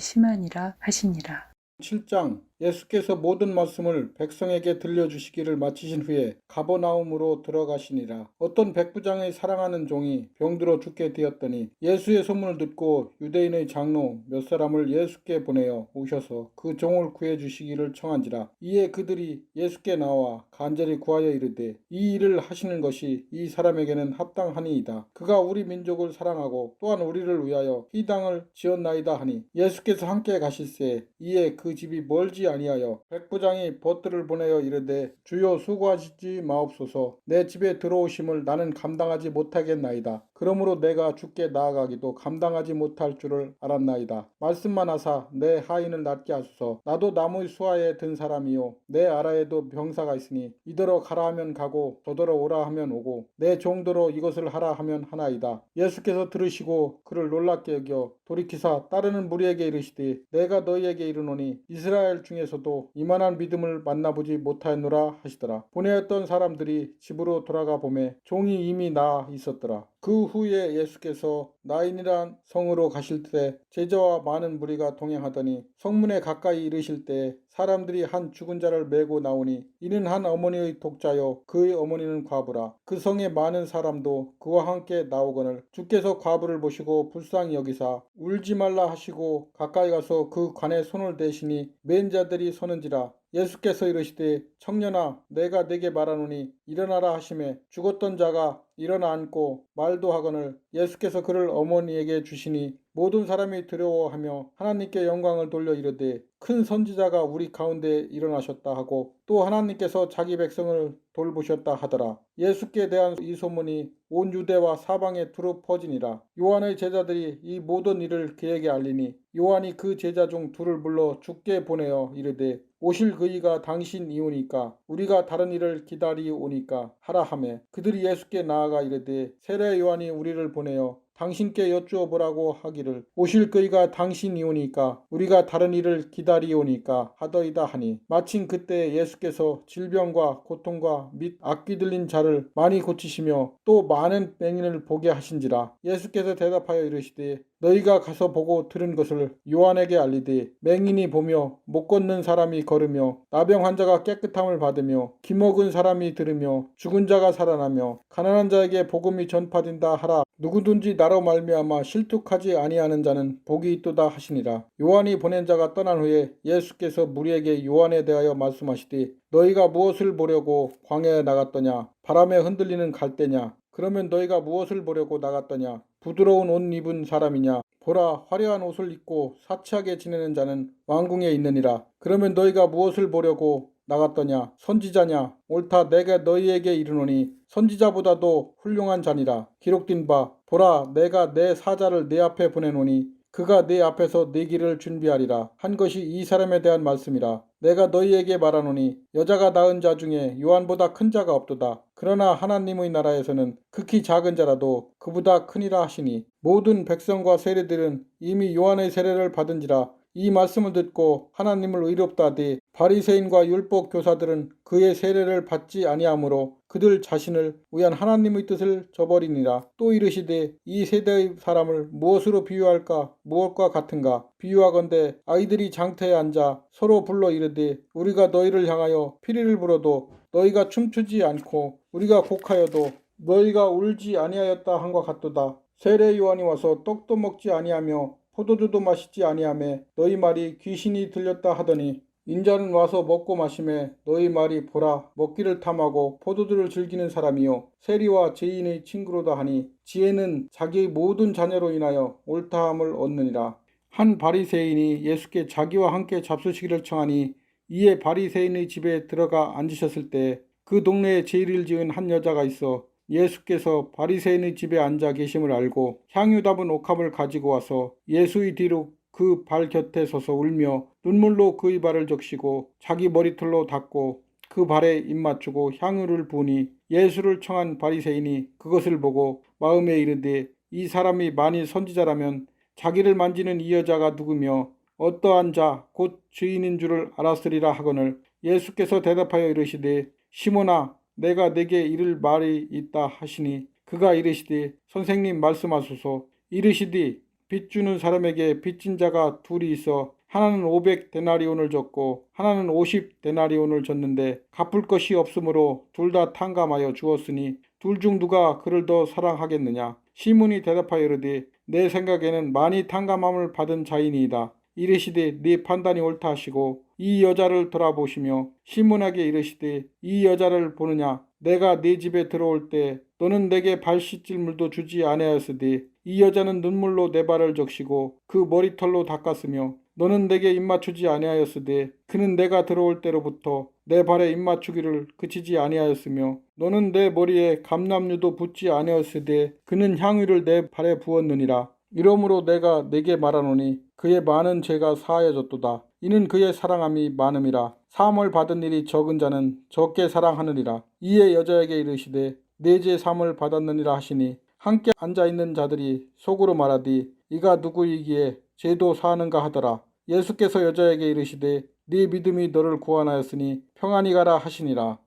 [SPEAKER 2] 심하니라 하시니라.
[SPEAKER 3] 7장 예수께서 모든 말씀을 백성에게 들려주시기를 마치신 후에 가버나움으로 들어가시니라. 어떤 백부장의 사랑하는 종이 병들어 죽게 되었더니 예수의 소문을 듣고 유대인의 장로 몇 사람을 예수께 보내어 오셔서 그 종을 구해주시기를 청한지라. 이에 그들이 예수께 나와 간절히 구하여 이르되 이 일을 하시는 것이 이 사람에게는 합당하니이다. 그가 우리 민족을 사랑하고 또한 우리를 위하여 이 땅을 지었나이다 하니 예수께서 함께 가실새 이에 그 집이 멀지 아니하여 백부장이 벗들을 보내어 이르되 주여 수고하시지 마옵소서. 내 집에 들어오심을 나는 감당하지 못하겠나이다. 그러므로 내가 주께 나아가기도 감당하지 못할 줄을 알았나이다. 말씀만 하사 내 하인을 낫게 하소서. 나도 나무의 수하에 든 사람이요 내 아라에도 병사가 있으니 이더러 가라 하면 가고 저더러 오라 하면 오고 내 종도로 이것을 하라 하면 하나이다. 예수께서 들으시고 그를 놀랍게 여겨 돌이키사 따르는 무리에게 이르시되 내가 너희에게 이르노니 이스라엘 중에서도 이만한 믿음을 만나보지 못하였노라 하시더라. 보내었던 사람들이 집으로 돌아가 보매 종이 이미 나아 있었더라. 그 후에 예수께서 나인이란 성으로 가실 때 제자와 많은 무리가 동행하더니 성문에 가까이 이르실 때 사람들이 한 죽은 자를 메고 나오니 이는 한 어머니의 독자요 그의 어머니는 과부라. 그 성에 많은 사람도 그와 함께 나오거늘 주께서 과부를 보시고 불쌍히 여기사 울지 말라 하시고 가까이 가서 그 관에 손을 대시니 맨 자들이 서는지라. 예수께서 이르시되 청년아 내가 네게 말하노니 일어나라 하시매 죽었던 자가 일어나 앉고 말도 하거늘 예수께서 그를 어머니에게 주시니 모든 사람이 두려워하며 하나님께 영광을 돌려 이르되 큰 선지자가 우리 가운데 일어나셨다 하고 또 하나님께서 자기 백성을 돌보셨다 하더라. 예수께 대한 이 소문이 온 유대와 사방에 두루 퍼지니라. 요한의 제자들이 이 모든 일을 그에게 알리니 요한이 그 제자 중 둘을 불러 주께 보내어 이르되 오실 그이가 당신이오니까 우리가 다른 일을 기다리오니까 하라 하매 그들이 예수께 나아가 이르되 세례 요한이 우리를 보내어 당신께 여쭈어 보라고 하기를 오실 그이가 당신이오니까 우리가 다른 일을 기다리오니까 하더이다 하니 마침 그때 예수께서 질병과 고통과 및 악귀 들린 자를 많이 고치시며 또 많은 맹인을 보게 하신지라. 예수께서 대답하여 이르시되 너희가 가서 보고 들은 것을 요한에게 알리되 맹인이 보며 못 걷는 사람이 걸으며 나병 환자가 깨끗함을 받으며 기먹은 사람이 들으며 죽은 자가 살아나며 가난한 자에게 복음이 전파된다 하라. 누구든지 나로 말미암아 실족하지 아니하는 자는 복이 있도다 하시니라. 요한이 보낸 자가 떠난 후에 예수께서 무리에게 요한에 대하여 말씀하시되 너희가 무엇을 보려고 광야에 나갔더냐? 바람에 흔들리는 갈대냐? 그러면 너희가 무엇을 보려고 나갔더냐? 부드러운 옷 입은 사람이냐? 보라 화려한 옷을 입고 사치하게 지내는 자는 왕궁에 있느니라. 그러면 너희가 무엇을 보려고 나갔더냐? 선지자냐? 옳다 내가 너희에게 이르노니 선지자보다도 훌륭한 자니라. 기록된 바 보라 내가 내 사자를 네 앞에 보내노니 그가 네 앞에서 네 길을 준비하리라 한 것이 이 사람에 대한 말씀이라. 내가 너희에게 말하노니 여자가 낳은 자 중에 요한보다 큰 자가 없도다. 그러나 하나님의 나라에서는 극히 작은 자라도 그보다 크니라 하시니 모든 백성과 세리들은 이미 요한의 세례를 받은지라 이 말씀을 듣고 하나님을 의롭다 하되 바리새인과 율법 교사들은 그의 세례를 받지 아니하므로 그들 자신을 위한 하나님의 뜻을 저버리니라. 또 이르시되 이 세대의 사람을 무엇으로 비유할까? 무엇과 같은가? 비유하건대 아이들이 장터에 앉아 서로 불러 이르되 우리가 너희를 향하여 피리를 불어도 너희가 춤추지 않고 우리가 곡하여도 너희가 울지 아니하였다 한과 같도다. 세례 요한이 와서 떡도 먹지 아니하며 포도주도 마시지 아니하며 너희 말이 귀신이 들렸다 하더니 인자는 와서 먹고 마시매 너희 말이 보라 먹기를 탐하고 포도주를 즐기는 사람이요 세리와 죄인의 친구로다 하니 지혜는 자기의 모든 자녀로 인하여 옳다함을 얻느니라. 한 바리새인이 예수께 자기와 함께 잡수시기를 청하니 이에 바리새인의 집에 들어가 앉으셨을 때 그 동네에 제일을 지은 한 여자가 있어 예수께서 바리새인의 집에 앉아 계심을 알고 향유 담은 옥합을 가지고 와서 예수의 뒤로 그 발 곁에 서서 울며 눈물로 그의 발을 적시고 자기 머리털로 닦고 그 발에 입 맞추고 향유를 부으니 예수를 청한 바리새인이 그것을 보고 마음에 이르되 이 사람이 만일 선지자라면 자기를 만지는 이 여자가 누구며 어떠한 자 곧 죄인인 줄을 알았으리라 하거늘 예수께서 대답하여 이르시되 시몬아 내가 내게 이를 말이 있다 하시니 그가 이르시되 선생님 말씀하소서. 이르시되 빚 주는 사람에게 빚진 자가 둘이 있어 하나는 500데나리온을 줬고 하나는 50데나리온을 줬는데 갚을 것이 없으므로 둘 다 탕감하여 주었으니 둘 중 누가 그를 더 사랑하겠느냐. 시몬이 대답하여 이르되 내 생각에는 많이 탕감함을 받은 자이니이다. 이르시되 네 판단이 옳다 하시고 이 여자를 돌아보시며 시몬에게 이르시되 이 여자를 보느냐. 내가 네 집에 들어올 때 너는 내게 발 씻질 물도 주지 아니하였으되 이 여자는 눈물로 내 발을 적시고 그 머리털로 닦았으며 너는 내게 입맞추지 아니하였으되 그는 내가 들어올 때로부터 내 발에 입맞추기를 그치지 아니하였으며 너는 내 머리에 감람류도 붓지 아니하였으되 그는 향유를 내 발에 부었느니라. 이러므로 내가 네게 말하노니 그의 많은 죄가 사하여졌도다. 이는 그의 사랑함이 많음이라. 사함을 받은 일이 적은 자는 적게 사랑하느니라. 이에 여자에게 이르시되 내 죄 사함을 받았느니라 하시니 함께 앉아있는 자들이 속으로 말하되 이가 누구이기에 죄도 사하는가 하더라. 예수께서 여자에게 이르시되 네 믿음이 너를 구원하였으니 평안히 가라 하시니라.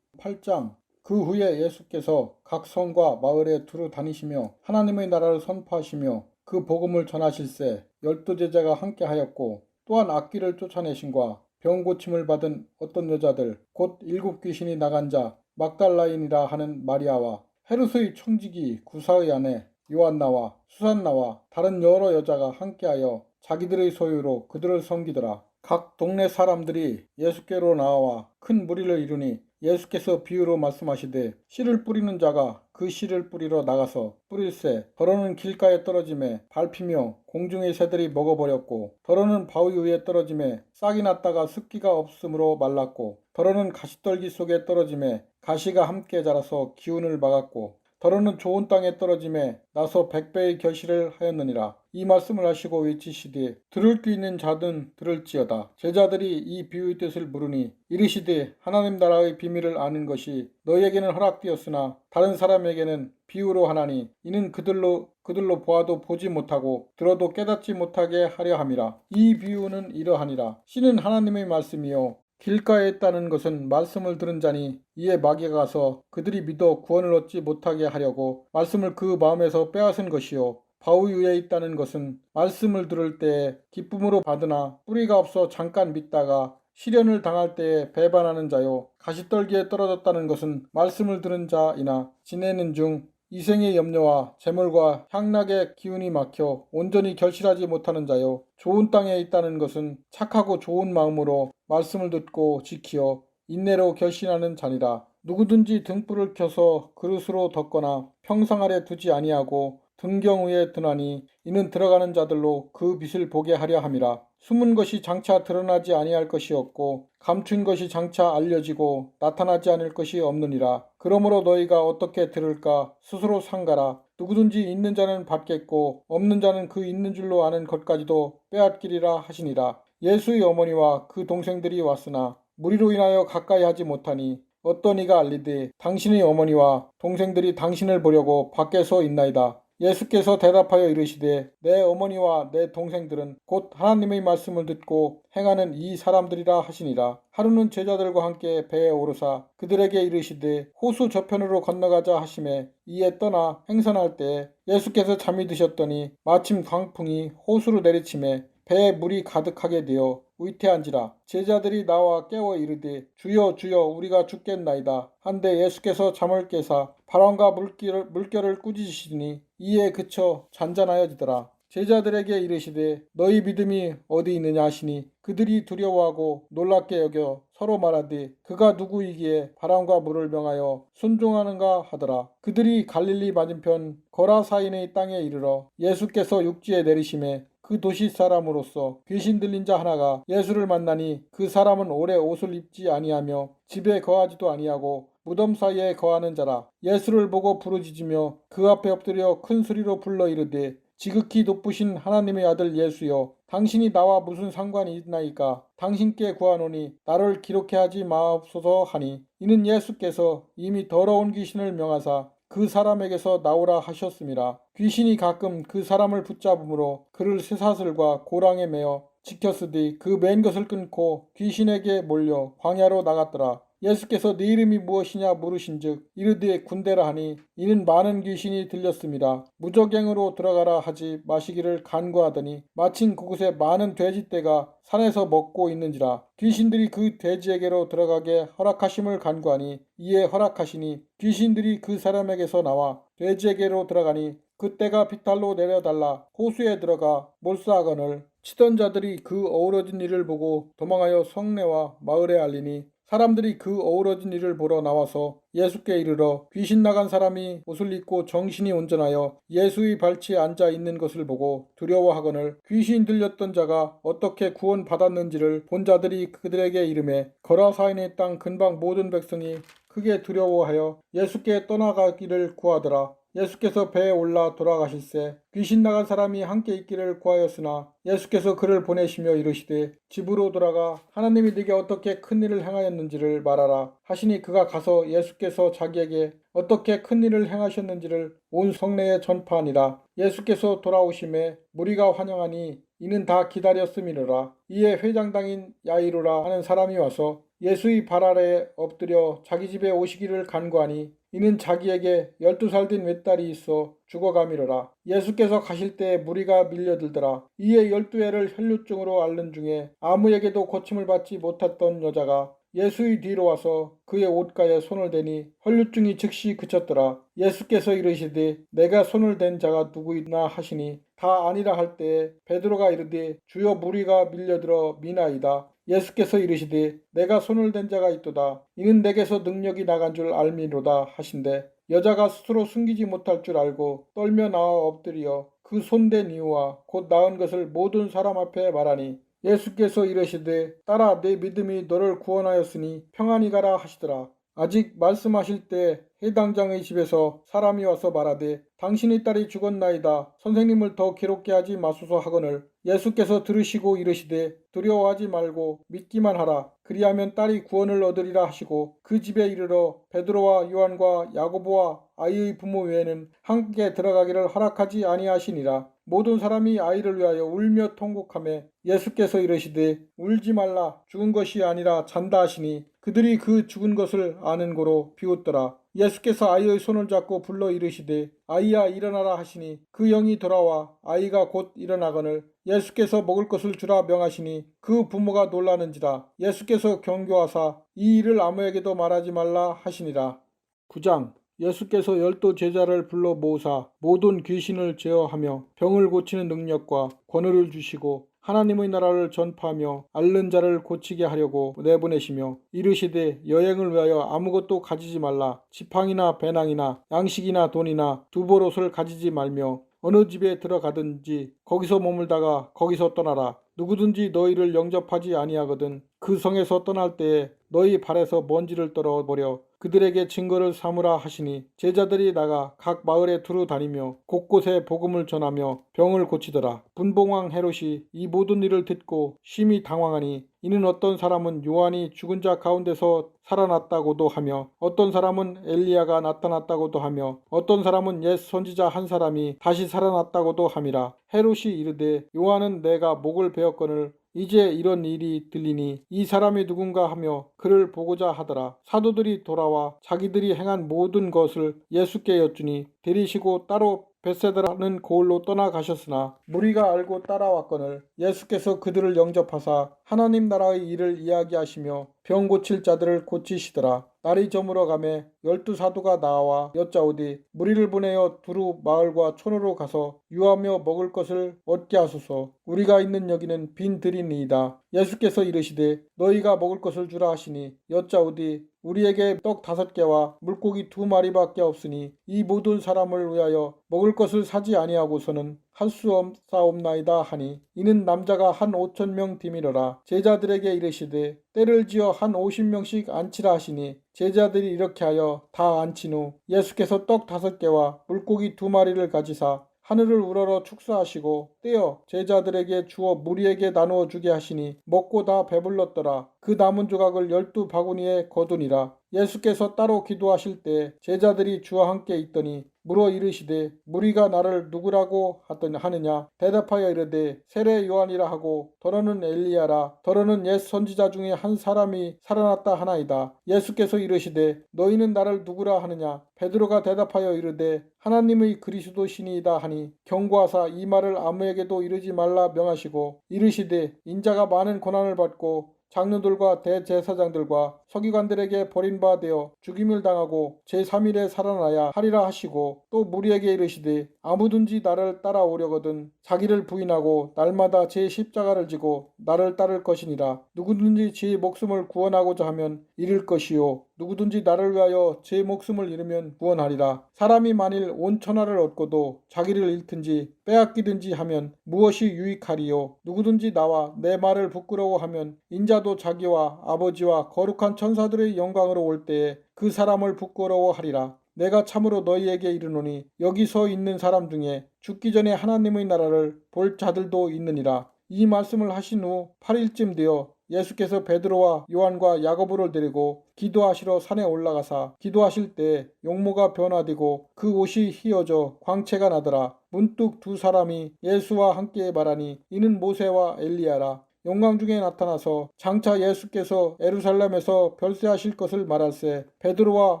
[SPEAKER 3] 8장. 그 후에 예수께서 각 성과 마을에 두루 다니시며 하나님의 나라를 선포하시며 그 복음을 전하실세 12제자가 함께 하였고 또한 악귀를 쫓아내신과 병 고침을 받은 어떤 여자들 곧 7귀신이 나간 자 막달라인이라 하는 마리아와 헤롯의 청지기 구사의 아내 요한나와 수산나와 다른 여러 여자가 함께하여 자기들의 소유로 그들을 섬기더라. 각 동네 사람들이 예수께로 나와 큰 무리를 이루니 예수께서 비유로 말씀하시되 씨를 뿌리는 자가 그 씨를 뿌리러 나가서 뿌릴새 더러는 길가에 떨어짐에 밟히며 공중의 새들이 먹어버렸고 더러는 바위 위에 떨어짐에 싹이 났다가 습기가 없으므로 말랐고 더러는 가시떨기 속에 떨어짐에 가시가 함께 자라서 기운을 막았고 더러는 좋은 땅에 떨어짐에 나서 100배의 결실을 하였느니라. 이 말씀을 하시고 외치시되 들을 귀 있는 자든 들을지어다. 제자들이 이 비유의 뜻을 물으니 이르시되 하나님 나라의 비밀을 아는 것이 너희에게는 허락되었으나 다른 사람에게는 비유로 하나니 이는 그들로 보아도 보지 못하고 들어도 깨닫지 못하게 하려 함이라. 이 비유는 이러하니라. 씨는 하나님의 말씀이요 길가에 있다는 것은 말씀을 들은 자니 이에 마귀가 가서 그들이 믿어 구원을 얻지 못하게 하려고 말씀을 그 마음에서 빼앗은 것이요 바위 위에 있다는 것은 말씀을 들을 때에 기쁨으로 받으나 뿌리가 없어 잠깐 믿다가 시련을 당할 때에 배반하는 자요 가시떨기에 떨어졌다는 것은 말씀을 들은 자이나 지내는 중 이생의 염려와 재물과 향락의 기운이 막혀 온전히 결실하지 못하는 자요 좋은 땅에 있다는 것은 착하고 좋은 마음으로 말씀을 듣고 지키어 인내로 결신하는 자니라. 누구든지 등불을 켜서 그릇으로 덮거나 평상 아래 두지 아니하고 등경 위에 드나니 이는 들어가는 자들로 그 빛을 보게 하려 함이라. 숨은 것이 장차 드러나지 아니할 것이 없고 감춘 것이 장차 알려지고 나타나지 않을 것이 없느니라. 그러므로 너희가 어떻게 들을까 스스로 상가라. 누구든지 있는 자는 받겠고 없는 자는 그 있는 줄로 아는 것까지도 빼앗기리라 하시니라. 예수의 어머니와 그 동생들이 왔으나 무리로 인하여 가까이 하지 못하니 어떤 이가 알리되 당신의 어머니와 동생들이 당신을 보려고 밖에 서 있나이다. 예수께서 대답하여 이르시되 내 어머니와 내 동생들은 곧 하나님의 말씀을 듣고 행하는 이 사람들이라 하시니라. 하루는 제자들과 함께 배에 오르사 그들에게 이르시되 호수 저편으로 건너가자 하시매 이에 떠나 행선할 때 예수께서 잠이 드셨더니 마침 광풍이 호수로 내리치매 배에 물이 가득하게 되어 위태한지라. 제자들이 나와 깨워 이르되 주여 주여 우리가 죽겠나이다 한데 예수께서 잠을 깨사 바람과 물결을 꾸짖으시니 이에 그쳐 잔잔하여지더라. 제자들에게 이르시되 너희 믿음이 어디 있느냐 하시니 그들이 두려워하고 놀랍게 여겨 서로 말하되 그가 누구이기에 바람과 물을 명하여 순종하는가 하더라. 그들이 갈릴리 맞은편 거라사인의 땅에 이르러 예수께서 육지에 내리심에 그 도시 사람으로서 귀신 들린 자 하나가 예수를 만나니 그 사람은 오래 옷을 입지 아니하며 집에 거하지도 아니하고 무덤 사이에 거하는 자라. 예수를 보고 부르짖으며 그 앞에 엎드려 큰 소리로 불러 이르되 지극히 높으신 하나님의 아들 예수여 당신이 나와 무슨 상관이 있나이까. 당신께 구하노니 나를 기록해 하지 마옵소서 하니 이는 예수께서 이미 더러운 귀신을 명하사 그 사람에게서 나오라 하셨습니다. 귀신이 가끔 그 사람을 붙잡음으로 그를 쇠사슬과 고랑에 매어 지켰으되 그 맨 것을 끊고 귀신에게 몰려 광야로 나갔더라. 예수께서 네 이름이 무엇이냐 물으신즉 이르되 군대라 하니 이는 많은 귀신이 들렸습니다. 무저갱으로 들어가라 하지 마시기를 간구하더니 마침 그곳에 많은 돼지떼가 산에서 먹고 있는지라. 귀신들이 그 돼지에게로 들어가게 허락하심을 간구하니 이에 허락하시니 귀신들이 그 사람에게서 나와 돼지에게로 들어가니 그 떼가 비탈로 내려달라 호수에 들어가 몰수하거늘 치던 자들이 그 어우러진 일을 보고 도망하여 성내와 마을에 알리니 사람들이 그 어우러진 일을 보러 나와서 예수께 이르러 귀신 나간 사람이 옷을 입고 정신이 온전하여 예수의 발치에 앉아 있는 것을 보고 두려워하거늘 귀신 들렸던 자가 어떻게 구원받았는지를 본 자들이 그들에게 이르매 거라사인의 땅 근방 모든 백성이 크게 두려워하여 예수께 떠나가기를 구하더라. 예수께서 배에 올라 돌아가실새 귀신 나간 사람이 함께 있기를 구하였으나 예수께서 그를 보내시며 이르시되 집으로 돌아가 하나님이 네게 어떻게 큰 일을 행하였는지를 말하라 하시니 그가 가서 예수께서 자기에게 어떻게 큰 일을 행하셨는지를 온 성내에 전파하니라. 예수께서 돌아오심에 무리가 환영하니 이는 다 기다렸음이로라. 이에 회장당인 야이로라 하는 사람이 와서 예수의 발 아래에 엎드려 자기 집에 오시기를 간구하니 이는 자기에게 12살 된 외딸이 있어 죽어가미로라. 예수께서 가실 때 무리가 밀려들더라. 이에 12해를 혈루증으로 앓는 중에 아무에게도 고침을 받지 못했던 여자가 예수의 뒤로 와서 그의 옷가에 손을 대니 혈루증이 즉시 그쳤더라. 예수께서 이르시되 내가 손을 댄 자가 누구이나 하시니 다 아니라 할 때에 베드로가 이르되 주여 무리가 밀려들어 미나이다. 예수께서 이르시되 내가 손을 댄 자가 있도다. 이는 내게서 능력이 나간 줄 알미로다 하신대 여자가 스스로 숨기지 못할 줄 알고 떨며 나와 엎드려 그 손댄 이유와 곧 나은 것을 모든 사람 앞에 말하니 예수께서 이르시되 딸아 내 믿음이 너를 구원하였으니 평안히 가라 하시더라. 아직 말씀하실 때 해당장의 집에서 사람이 와서 말하되 당신의 딸이 죽었나이다. 선생님을 더 괴롭게 하지 마소서 하거늘 예수께서 들으시고 이르시되 두려워하지 말고 믿기만 하라. 그리하면 딸이 구원을 얻으리라 하시고 그 집에 이르러 베드로와 요한과 야고보와 아이의 부모 외에는 함께 들어가기를 허락하지 아니하시니라. 모든 사람이 아이를 위하여 울며 통곡하며 예수께서 이르시되 울지 말라 죽은 것이 아니라 잔다 하시니 그들이 그 죽은 것을 아는 고로 비웃더라. 예수께서 아이의 손을 잡고 불러 이르시되 아이야 일어나라 하시니 그 영이 돌아와 아이가 곧 일어나거늘 예수께서 먹을 것을 주라 명하시니 그 부모가 놀라는지라. 예수께서 경고하사 이 일을 아무에게도 말하지 말라 하시니라. 9장 예수께서 12 제자를 불러 모으사 모든 귀신을 제어하며 병을 고치는 능력과 권위를 주시고 하나님의 나라를 전파하며 앓는 자를 고치게 하려고 내보내시며 이르시되 여행을 위하여 아무것도 가지지 말라. 지팡이나 배낭이나 양식이나 돈이나 두보롯을 가지지 말며 어느 집에 들어가든지 거기서 머물다가 거기서 떠나라. 누구든지 너희를 영접하지 아니하거든 그 성에서 떠날 때에 너희 발에서 먼지를 떨어버려 그들에게 증거를 삼으라 하시니 제자들이 나가 각 마을에 두루 다니며 곳곳에 복음을 전하며 병을 고치더라. 분봉왕 헤롯이 이 모든 일을 듣고 심히 당황하니 이는 어떤 사람은 요한이 죽은 자 가운데서 살아났다고도 하며 어떤 사람은 엘리야가 나타났다고도 하며 어떤 사람은 옛 선지자 한 사람이 다시 살아났다고도 함이라. 헤롯이 이르되 요한은 내가 목을 베었거늘 이제 이런 일이 들리니 이 사람이 누군가 하며 그를 보고자 하더라. 사도들이 돌아와 자기들이 행한 모든 것을 예수께 여쭈니 데리시고 따로 벳세다라는 고을로 떠나가셨으나 무리가 알고 따라왔거늘 예수께서 그들을 영접하사 하나님 나라의 일을 이야기하시며 병 고칠 자들을 고치시더라. 날이 저물어 가매 12 사도가 나와 여짜오되 무리를 보내어 두루 마을과 촌으로 가서 유하며 먹을 것을 얻게 하소서. 우리가 있는 여기는 빈 들이니이다. 예수께서 이르시되 너희가 먹을 것을 주라 하시니 여짜오되 우리에게 떡 5개와 물고기 2마리밖에 없으니 이 모든 사람을 위하여 먹을 것을 사지 아니하고서는 할 수 없사옵나이다 하니 이는 남자가 한 5,000명 됨이러라. 제자들에게 이르시되 때를 지어 한 50명씩 앉히라 하시니 제자들이 이렇게 하여 다 앉힌 후 예수께서 떡 5개와 물고기 2마리를 가지사 하늘을 우러러 축사하시고 떼어 제자들에게 주어 무리에게 나누어 주게 하시니 먹고 다 배불렀더라. 그 남은 조각을 12바구니에 거두니라. 예수께서 따로 기도하실 때 제자들이 주와 함께 있더니 물어 이르시되 무리가 나를 누구라고 하느냐 대답하여 이르되 세례 요한이라 하고 더러는 엘리야라 더러는 옛 선지자 중에 한 사람이 살아났다 하나이다. 예수께서 이르시되 너희는 나를 누구라 하느냐 베드로가 대답하여 이르되 하나님의 그리스도시니이다 하니 경고하사 이 말을 아무에게도 이르지 말라 명하시고 이르시되 인자가 많은 고난을 받고 장로들과 대제사장들과 서기관들에게 버림받아 되어 죽임을 당하고 제3일에 살아나야 하리라 하시고 또 무리에게 이르시되 아무든지 나를 따라오려거든 자기를 부인하고 날마다 제 십자가를 지고 나를 따를 것이니라. 누구든지 제 목숨을 구원하고자 하면 잃을 것이요 누구든지 나를 위하여 제 목숨을 잃으면 구원하리라. 사람이 만일 온 천하를 얻고도 자기를 잃든지 빼앗기든지 하면 무엇이 유익하리요. 누구든지 나와 내 말을 부끄러워하면 인자도 자기와 아버지와 거룩한 천사들의 영광으로 올 때에 그 사람을 부끄러워하리라. 내가 참으로 너희에게 이르노니 여기 서 있는 사람 중에 죽기 전에 하나님의 나라를 볼 자들도 있느니라. 이 말씀을 하신 후 8일쯤 되어 예수께서 베드로와 요한과 야고보를 데리고 기도하시러 산에 올라가사 기도하실 때 용모가 변화되고 그 옷이 휘어져 광채가 나더라. 문득 2 사람이 예수와 함께 말하니 이는 모세와 엘리야라. 영광 중에 나타나서 장차 예수께서 예루살렘에서 별세하실 것을 말할세 베드로와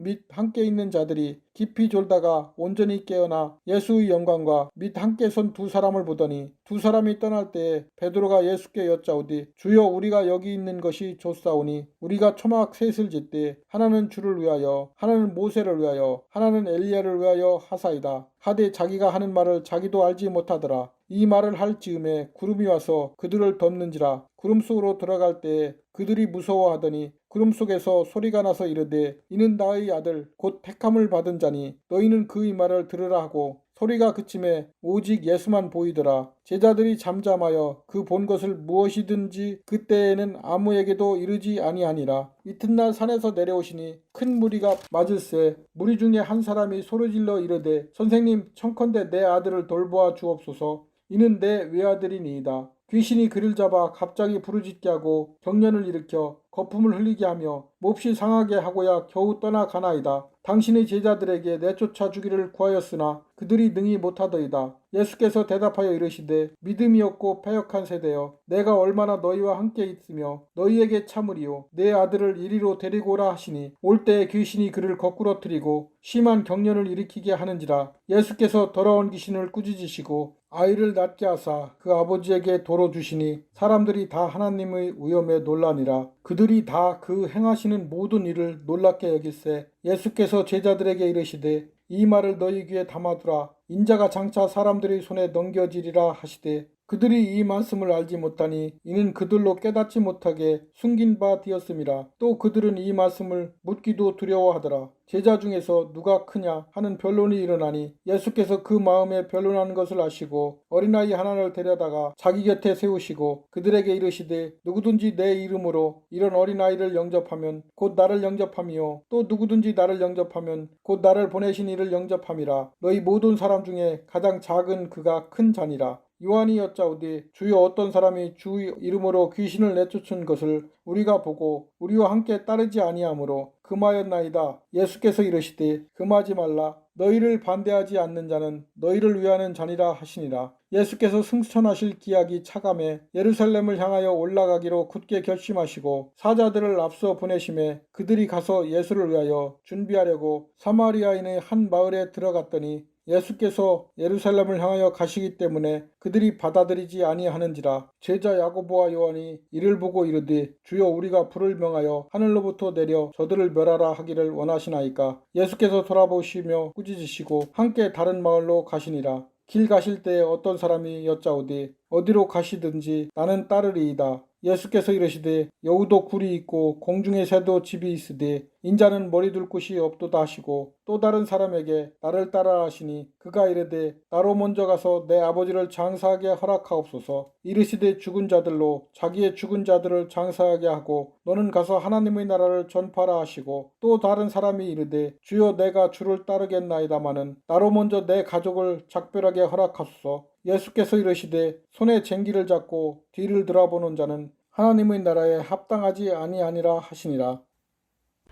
[SPEAKER 3] 및 함께 있는 자들이 깊이 졸다가 온전히 깨어나 예수의 영광과 및 함께 선 2 사람을 보더니 2 사람이 떠날 때에 베드로가 예수께 여짜오되 주여 우리가 여기 있는 것이 좋사오니 우리가 초막 셋을 짓되 하나는 주를 위하여 하나는 모세를 위하여 하나는 엘리야를 위하여 하사이다. 하되 자기가 하는 말을 자기도 알지 못하더라. 이 말을 할 즈음에 구름이 와서 그들을 덮는지라. 구름 속으로 들어갈 때에 그들이 무서워하더니 구름 속에서 소리가 나서 이르되 이는 나의 아들 곧 택함을 받은 자니 너희는 그의 말을 들으라 하고 소리가 그침에 오직 예수만 보이더라. 제자들이 잠잠하여 그 본 것을 무엇이든지 그때에는 아무에게도 이르지 아니하니라. 이튿날 산에서 내려오시니 큰 무리가 맞을세 무리 중에 한 사람이 소리질러 이르되 선생님 청컨대 내 아들을 돌보아 주옵소서. 이는 내 외아들이니이다. 귀신이 그를 잡아 갑자기 부르짖게 하고 경련을 일으켜 거품을 흘리게 하며 몹시 상하게 하고야 겨우 떠나가나이다. 당신의 제자들에게 내쫓아 주기를 구하였으나 그들이 능히 못하더이다. 예수께서 대답하여 이르시되 믿음이 없고 패역한 세대여 내가 얼마나 너희와 함께 있으며 너희에게 참으리요 내 아들을 이리로 데리고 오라 하시니 올 때에 귀신이 그를 거꾸러뜨리고 심한 경련을 일으키게 하는지라. 예수께서 더러운 귀신을 꾸짖으시고 아이를 낫게 하사 그 아버지에게 도로 주시니 사람들이 다 하나님의 위엄에 놀라니라. 그들이 다 그 행하시는 모든 일을 놀랍게 여길세 예수께서 제자들에게 이르시되 이 말을 너희 귀에 담아두라. 인자가 장차 사람들의 손에 넘겨지리라 하시되 그들이 이 말씀을 알지 못하니 이는 그들로 깨닫지 못하게 숨긴 바 되었음이라. 또 그들은 이 말씀을 묻기도 두려워하더라. 제자 중에서 누가 크냐 하는 변론이 일어나니 예수께서 그 마음에 변론하는 것을 아시고 어린아이 하나를 데려다가 자기 곁에 세우시고 그들에게 이르시되 누구든지 내 이름으로 이런 어린아이를 영접하면 곧 나를 영접함이요 또 누구든지 나를 영접하면 곧 나를 보내신 이를 영접함이라. 너희 모든 사람 중에 가장 작은 그가 큰 자니라. 요한이 여짜오되 주여 어떤 사람이 주 이름으로 귀신을 내쫓은 것을 우리가 보고 우리와 함께 따르지 아니하므로 금하였나이다. 예수께서 이르시되 금하지 말라. 너희를 반대하지 않는 자는 너희를 위하는 자니라 하시니라. 예수께서 승천하실 기약이 차감해 예루살렘을 향하여 올라가기로 굳게 결심하시고 사자들을 앞서 보내심에 그들이 가서 예수를 위하여 준비하려고 사마리아인의 한 마을에 들어갔더니 예수께서 예루살렘을 향하여 가시기 때문에 그들이 받아들이지 아니하는지라. 제자 야고보와 요한이 이를 보고 이르되 주여 우리가 불을 명하여 하늘로부터 내려 저들을 멸하라 하기를 원하시나이까. 예수께서 돌아보시며 꾸짖으시고 함께 다른 마을로 가시니라. 길 가실 때 어떤 사람이 여짜오되 어디로 가시든지 나는 따르리이다. 예수께서 이르시되 여우도 굴이 있고 공중의 새도 집이 있으되 인자는 머리 둘 곳이 없도다 하시고 또 다른 사람에게 나를 따라 하시니 그가 이르되 나로 먼저 가서 내 아버지를 장사하게 허락하옵소서. 이르시되 죽은 자들로 자기의 죽은 자들을 장사하게 하고 너는 가서 하나님의 나라를 전파라 하시고 또 다른 사람이 이르되 주여 내가 주를 따르겠나이다마는 나로 먼저 내 가족을 작별하게 허락하소서. 예수께서 이르시되 손에 쟁기를 잡고 뒤를 돌아보는 자는 하나님의 나라에 합당하지 아니하니라 하시니라.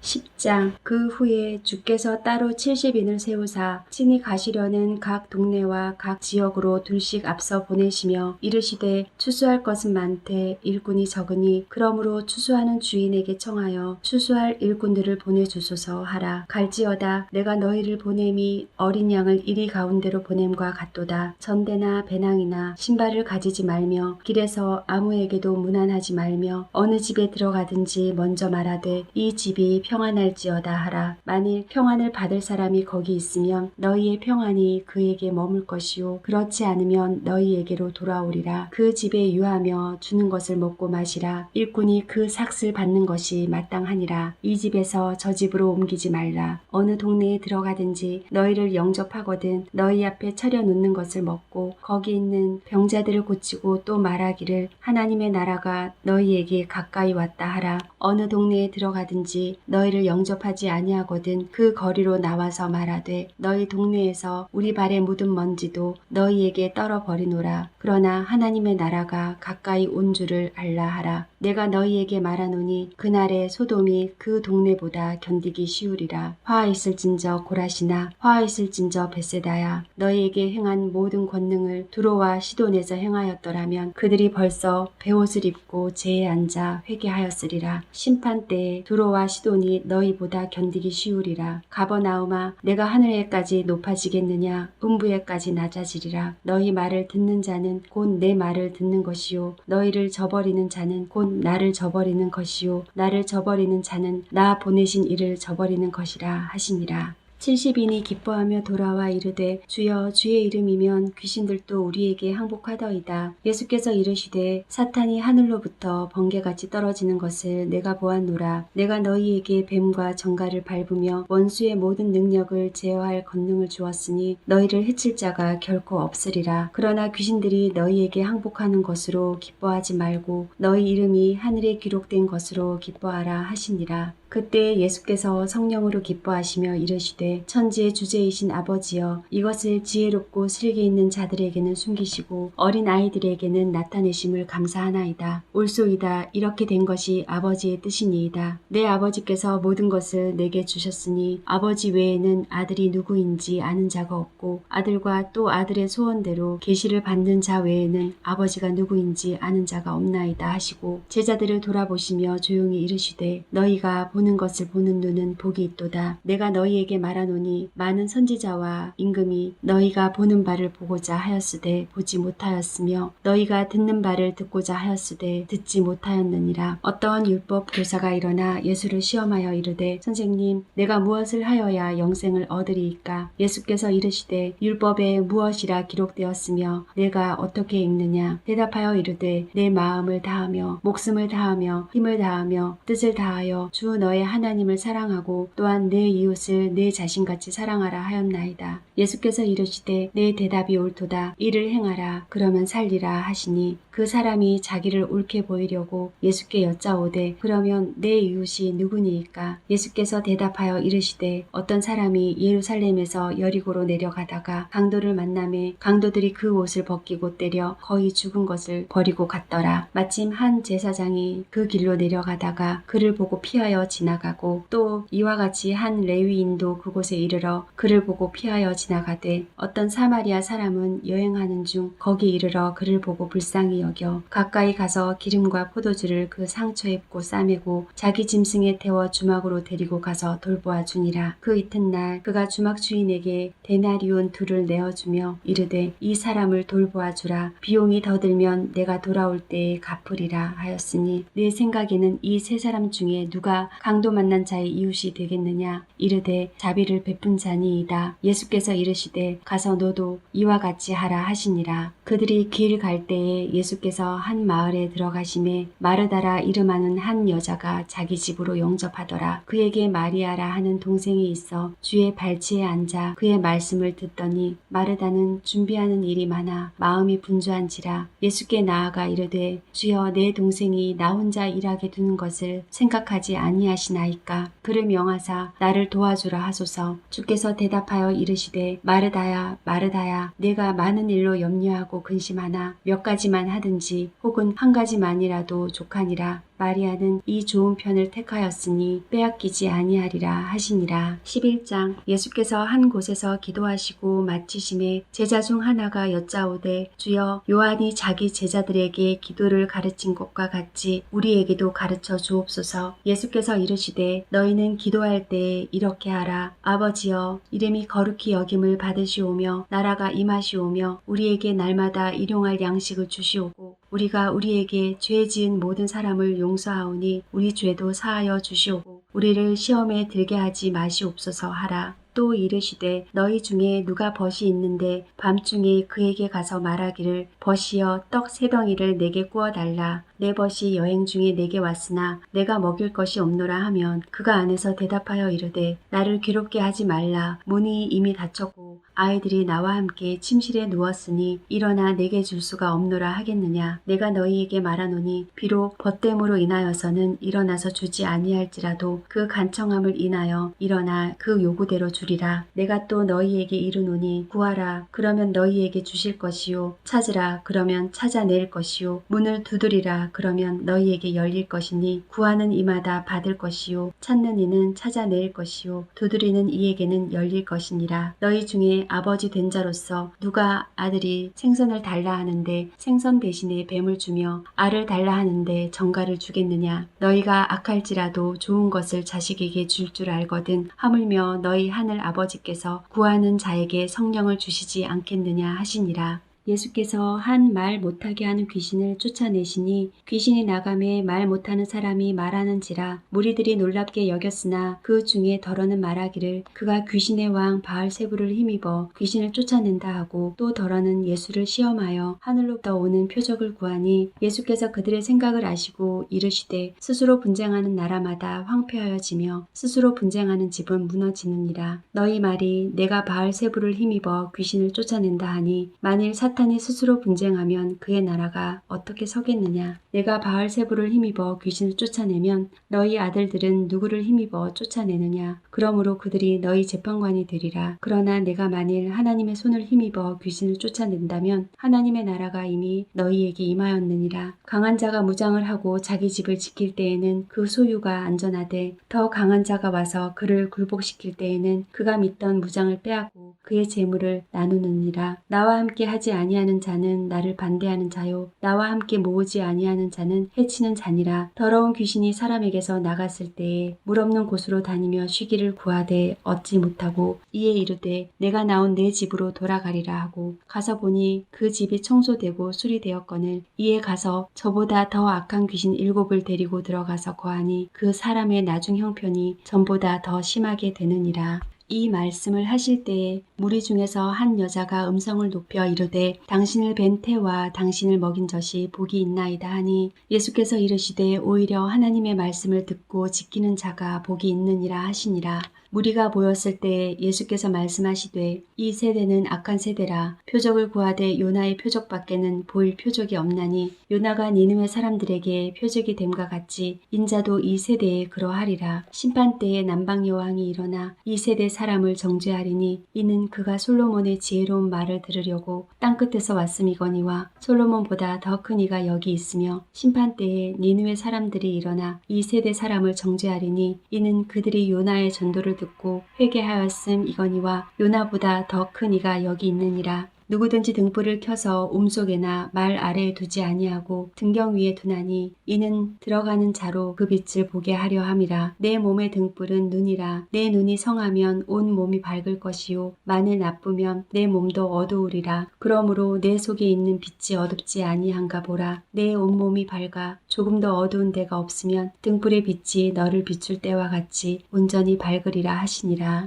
[SPEAKER 4] 10장. 그 후에 주께서 따로 70인을 세우사 친히 가시려는 각 동네와 각 지역으로 둘씩 앞서 보내시며 이르시되 추수할 것은 많되 일꾼이 적으니 그러므로 추수하는 주인에게 청하여 추수할 일꾼들을 보내주소서 하라. 갈지어다 내가 너희를 보냄이 어린 양을 이리 가운데로 보냄과 같도다. 전대나 배낭이나 신발을 가지지 말며 길에서 아무에게도 문안하지 말며 어느 집에 들어가든지 먼저 말하되 이 집이 평안할지어다 하라. 만일 평안을 받을 사람이 거기 있으면 너희의 평안이 그에게 머물 것이요 그렇지 않으면 너희에게로 돌아오리라. 그 집에 유하며 주는 것을 먹고 마시라. 일꾼이 그 삭을 받는 것이 마땅하니라. 이 집에서 저 집으로 옮기지 말라. 어느 동네에 들어가든지 너희를 영접하거든 너희 앞에 차려 놓는 것을 먹고 거기 있는 병자들을 고치고 또 말하기를 하나님의 나라가 너희에게 가까이 왔다 하라. 어느 동네에 들어가든지 너희를 영접하지 아니하거든 그 거리로 나와서 말하되 너희 동네에서 우리 발에 묻은 먼지도 너희에게 떨어버리노라. 그러나 하나님의 나라가 가까이 온 줄을 알라 하라. 내가 너희에게 말하노니 그날에 소돔이 그 동네보다 견디기 쉬우리라. 화하있을진저 고라시나 화하있을진저 벳세다야. 너희에게 행한 모든 권능을 두로와 시돈에서 행하였더라면 그들이 벌써 베옷을 입고 제에 앉아 회개하였으리라. 심판 때에 두로와 시돈이 너희보다 견디기 쉬우리라. 가버나움아 내가 하늘에까지 높아지겠느냐 음부에까지 낮아지리라. 너희 말을 듣는 자는 곧 내 말을 듣는 것이요 너희를 저버리는 자는 곧 나를 저버리는 것이요 나를 저버리는 자는 나 보내신 이를 저버리는 것이라 하시니라. 70인이 기뻐하며 돌아와 이르되 주여 주의 이름이면 귀신들도 우리에게 항복하더이다. 예수께서 이르시되 사탄이 하늘로부터 번개같이 떨어지는 것을 내가 보았노라. 내가 너희에게 뱀과 정갈을 밟으며 원수의 모든 능력을 제어할 권능을 주었으니 너희를 해칠 자가 결코 없으리라. 그러나 귀신들이 너희에게 항복하는 것으로 기뻐하지 말고 너희 이름이 하늘에 기록된 것으로 기뻐하라 하시니라. 그때 예수께서 성령으로 기뻐하시며 이르시되 천지의 주제이신 아버지여 이것을 지혜롭고 슬기 있는 자들에게는 숨기시고 어린 아이들에게는 나타내심을 감사하나이다. 옳소이다. 이렇게 된 것이 아버지의 뜻이니이다. 내 아버지께서 모든 것을 내게 주셨으니 아버지 외에는 아들이 누구인지 아는 자가 없고 아들과 또 아들의 소원대로 계시를 받는 자 외에는 아버지가 누구인지 아는 자가 없나이다 하시고 제자들을 돌아보시며 조용히 이르시되 너희가 보는 것을 보는 눈은 복이 있도다. 내가 너희에게 말하는 말하노니 많은 선지자와 임금이 너희가 보는 바를 보고자 하였으되 보지 못하였으며 너희가 듣는 바를 듣고자 하였으되 듣지 못하였느니라. 어떠한 율법 교사가 일어나 예수를 시험하여 이르되 선생님 내가 무엇을 하여야 영생을 얻으리이까? 예수께서 이르시되 율법에 무엇이라 기록되었으며 내가 어떻게 읽느냐? 대답하여 이르되 내 마음을 다하며 목숨을 다하며 힘을 다하며 뜻을 다하여 주 너의 하나님을 사랑하고 또한 내 이웃을 내 자신같이 사랑하라 하였나이다. 예수께서 이르시되 내 대답이 옳도다. 이를 행하라. 그러면 살리라 하시니 그 사람이 자기를 옳게 보이려고 예수께 여짜오되 그러면 내 이웃이 누구니이까? 예수께서 대답하여 이르시되 어떤 사람이 예루살렘에서 여리고로 내려가다가 강도를 만나매 강도들이 그 옷을 벗기고 때려 거의 죽은 것을 버리고 갔더라. 마침 한 제사장이 그 길로 내려가다가 그를 보고 피하여 지나가고 또 이와 같이 한 레위인도 그곳에 이르러 그를 보고 피하여 지나가되 어떤 사마리아 사람은 여행하는 중 거기 이르러 그를 보고 불쌍히 여겨 가까이 가서 기름과 포도주를 그 상처에 붓고 싸매고 자기 짐승에 태워 주막으로 데리고 가서 돌보아 주니라. 그 이튿날 그가 주막 주인에게 데나리온 2를 내어주며 이르되 이 사람을 돌보아 주라. 비용이 더 들면 내가 돌아올 때에 갚으리라 하였으니 내 생각에는 이 세 사람 중에 누가 강도 만난 자의 이웃이 되겠느냐? 이르되 자비를 베푼 자니이다. 예수께서 이르시되 가서 너도 이와 같이 하라 하시니라. 그들이 길 갈 때에 예수께서 한 마을에 들어가심에 마르다라 이름하는 한 여자가 자기 집으로 영접하더라. 그에게 마리아라 하는 동생이 있어 주의 발치에 앉아 그의 말씀을 듣더니 마르다는 준비하는 일이 많아 마음이 분주한지라. 예수께 나아가 이르되 주여 내 동생이 나 혼자 일하게 두는 것을 생각하지 아니하시나이까? 그를 명하사 나를 도와주라 하소서. 주께서 대답하여 이르시되 마르다야 마르다야 내가 많은 일로 염려하고 근심하나 몇 가지만 하든지 혹은 한 가지만이라도 족하니라. 마리아는 이 좋은 편을 택하였으니 빼앗기지 아니하리라 하시니라. 11장 예수께서 한 곳에서 기도하시고 마치심에 제자 중 하나가 여짜오되 주여 요한이 자기 제자들에게 기도를 가르친 것과 같이 우리에게도 가르쳐 주옵소서. 예수께서 이르시되 너희는 기도할 때에 이렇게 하라. 아버지여 이름이 거룩히 여김을 받으시오며 나라가 임하시오며 우리에게 날마다 일용할 양식을 주시오고 우리가 우리에게 죄 지은 모든 사람을 용서하오니 우리 죄도 사하여 주시오고 우리를 시험에 들게 하지 마시옵소서 하라. 또 이르시되 너희 중에 누가 벗이 있는데 밤중에 그에게 가서 말하기를 벗이여 떡 3덩이를 내게 구워달라. 내 벗이 여행 중에 내게 왔으나 내가 먹일 것이 없노라 하면 그가 안에서 대답하여 이르되 나를 괴롭게 하지 말라. 문이 이미 닫혔고 아이들이 나와 함께 침실에 누웠으니 일어나 내게 줄 수가 없노라 하겠느냐. 내가 너희에게 말하노니 비록 벗됨으로 인하여서는 일어나서 주지 아니할지라도 그 간청함을 인하여 일어나 그 요구대로 주리라. 내가 또 너희에게 이르노니 구하라 그러면 너희에게 주실 것이요 찾으라 그러면 찾아낼 것이요 문을 두드리라 그러면 너희에게 열릴 것이니 구하는 이마다 받을 것이요 찾는 이는 찾아낼 것이요 두드리는 이에게는 열릴 것이니라. 너희 중에 아버지 된 자로서 누가 아들이 생선을 달라 하는데 생선 대신에 뱀을 주며 알을 달라 하는데 정갈을 주겠느냐. 너희가 악할지라도 좋은 것을 자식에게 줄 줄 알거든 하물며 너희 하늘 아버지께서 구하는 자에게 성령을 주시지 않겠느냐 하시니라. 예수께서 한 말 못하게 하는 귀신을 쫓아내시니 귀신이 나가매 말 못하는 사람이 말하는지라. 무리들이 놀랍게 여겼으나 그 중에 더러는 말하기를 그가 귀신의 왕 바알세불을 힘입어 귀신을 쫓아낸다 하고 또 더러는 예수를 시험하여 하늘로부터 오는 표적을 구하니 예수께서 그들의 생각을 아시고 이르시되 스스로 분쟁하는 나라마다 황폐하여지며 스스로 분쟁하는 집은 무너지느니라. 너희 말이 내가 바알세불을 힘입어 귀신을 쫓아낸다 하니 만일 사탄이 스스로 분쟁하면 그의 나라가 어떻게 서겠느냐. 내가 바알세불을 힘입어 귀신을 쫓아내면 너희 아들들은 누구를 힘입어 쫓아내느냐. 그러므로 그들이 너희 재판관이 되리라. 그러나 내가 만일 하나님의 손을 힘입어 귀신을 쫓아낸다면 하나님의 나라가 이미 너희에게 임하였느니라. 강한 자가 무장을 하고 자기 집을 지킬 때에는 그 소유가 안전하되 더 강한 자가 와서 그를 굴복시킬 때에는 그가 믿던 무장을 빼앗고 그의 재물을 나누느니라. 나와 함께 하지 아니하는 자는 나를 반대하는 자요 나와 함께 모으지 아니하는 자는 해치는 자니라. 더러운 귀신이 사람에게서 나갔을 때에 물 없는 곳으로 다니며 쉬기를 구하되 얻지 못하고 이에 이르되 내가 나온 내 집으로 돌아가리라 하고 가서 보니 그 집이 청소되고 수리되었거늘 이에 가서 저보다 더 악한 귀신 7을 데리고 들어가서 거하니 그 사람의 나중 형편이 전보다 더 심하게 되느니라. 이 말씀을 하실 때에 무리 중에서 한 여자가 음성을 높여 이르되 당신을 뵌 태와 당신을 먹인 젖이 복이 있나이다 하니 예수께서 이르시되 오히려 하나님의 말씀을 듣고 지키는 자가 복이 있느니라 하시니라. 무리가 모였을 때 예수께서 말씀하시되 이 세대는 악한 세대라. 표적을 구하되 요나의 표적밖에는 보일 표적이 없나니 요나가 니느웨 사람들에게 표적이 됨과 같이 인자도 이 세대에 그러하리라. 심판 때에 남방 여왕이 일어나 이 세대 사람을 정죄하리니 이는 그가 솔로몬의 지혜로운 말을 들으려고 땅끝에서 왔음이거니와 솔로몬보다 더 큰 이가 여기 있으며 심판 때에 니느웨 사람들이 일어나 이 세대 사람을 정죄하리니 이는 그들이 요나의 전도를 듣고 회개하였음이거니와 요나보다 더 큰 이가 여기 있느니라. 누구든지 등불을 켜서 움속에나 말 아래에 두지 아니하고 등경 위에 두나니 이는 들어가는 자로 그 빛을 보게 하려 함이라. 내 몸의 등불은 눈이라. 내 눈이 성하면 온 몸이 밝을 것이요 만일 나쁘면 내 몸도 어두우리라. 그러므로 내 속에 있는 빛이 어둡지 아니한가 보라. 내 온몸이 밝아 조금 더 어두운 데가 없으면 등불의 빛이 너를 비출 때와 같이 온전히 밝으리라 하시니라.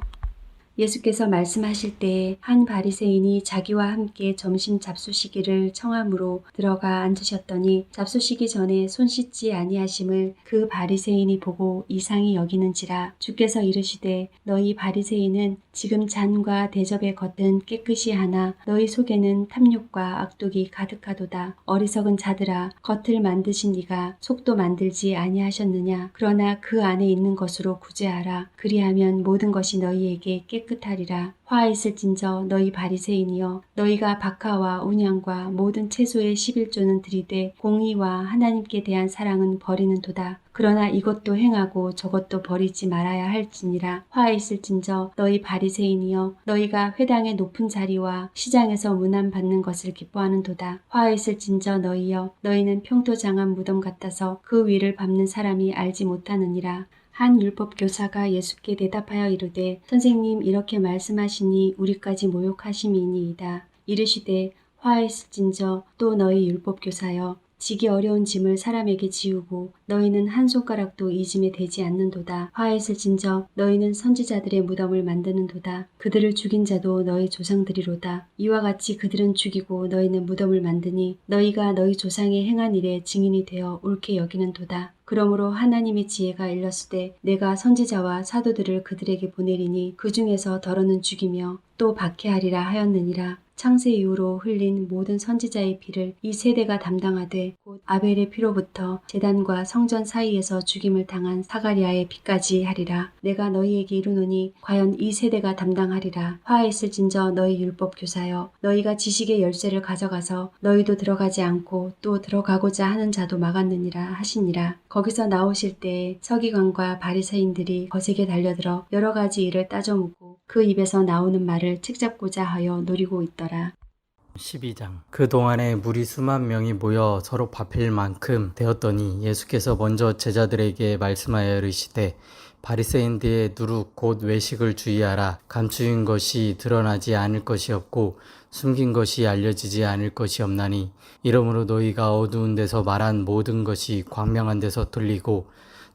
[SPEAKER 4] 예수께서 말씀하실 때에 한 바리새인이 자기와 함께 점심 잡수시기를 청함으로 들어가 앉으셨더니 잡수시기 전에 손 씻지 아니하심을 그 바리새인이 보고 이상히 여기는지라. 주께서 이르시되 너희 바리새인은 지금 잔과 대접의 겉은 깨끗이 하나 너희 속에는 탐욕과 악독이 가득하도다. 어리석은 자들아 겉을 만드신 이가 속도 만들지 아니하셨느냐. 그러나 그 안에 있는 것으로 구제하라. 그리하면 모든 것이 너희에게 깨끗하리라. 화 있을진저 너희 바리새인이여 너희가 박하와 온양과 모든 채소의 11조는 들이되 공의와 하나님께 대한 사랑은 버리는 도다. 그러나 이것도 행하고 저것도 버리지 말아야 할지니라. 화 있을진저 너희 바리새인이여 너희가 회당의 높은 자리와 시장에서 문안 받는 것을 기뻐하는 도다. 화 있을진저 너희여 너희는 평토장한 무덤 같아서 그 위를 밟는 사람이 알지 못하느니라. 한 율법 교사가 예수께 대답하여 이르되 선생님 이렇게 말씀하시니 우리까지 모욕하심이니이다. 이르시되 화 있을진저 또 너희 율법 교사여 지기 어려운 짐을 사람에게 지우고 너희는 한 손가락도 이 짐에 대지 않는도다. 화 있을진저 너희는 선지자들의 무덤을 만드는도다. 그들을 죽인 자도 너희 조상들이로다. 이와 같이 그들은 죽이고 너희는 무덤을 만드니 너희가 너희 조상의 행한 일에 증인이 되어 옳게 여기는도다. 그러므로 하나님의 지혜가 일렀으되 내가 선지자와 사도들을 그들에게 보내리니 그 중에서 더러는 죽이며 또 박해하리라 하였느니라. 창세 이후로 흘린 모든 선지자의 피를 이 세대가 담당하되 곧 아벨의 피로부터 제단과 성전 사이에서 죽임을 당한 사가랴의 피까지 하리라. 내가 너희에게 이르노니 과연 이 세대가 담당하리라. 화 있을진저 너희 율법 교사여 너희가 지식의 열쇠를 가져가서 너희도 들어가지 않고 또 들어가고자 하는 자도 막았느니라 하시니라. 거기서 나오실 때에 서기관과 바리새인들이 거세게 달려들어 여러 가지 일을 따져묻고 그 입에서 나오는 말을 책잡고자 하여 노리고 있더라.
[SPEAKER 5] 12장. 그동안에 무리 수만 명이 모여 서로 밥힐 만큼 되었더니 예수께서 먼저 제자들에게 말씀하여 이르시되 바리새인들의 누룩 곧 외식을 주의하라. 감추인 것이 드러나지 않을 것이 없고 숨긴 것이 알려지지 않을 것이 없나니 이러므로 너희가 어두운 데서 말한 모든 것이 광명한 데서 들리고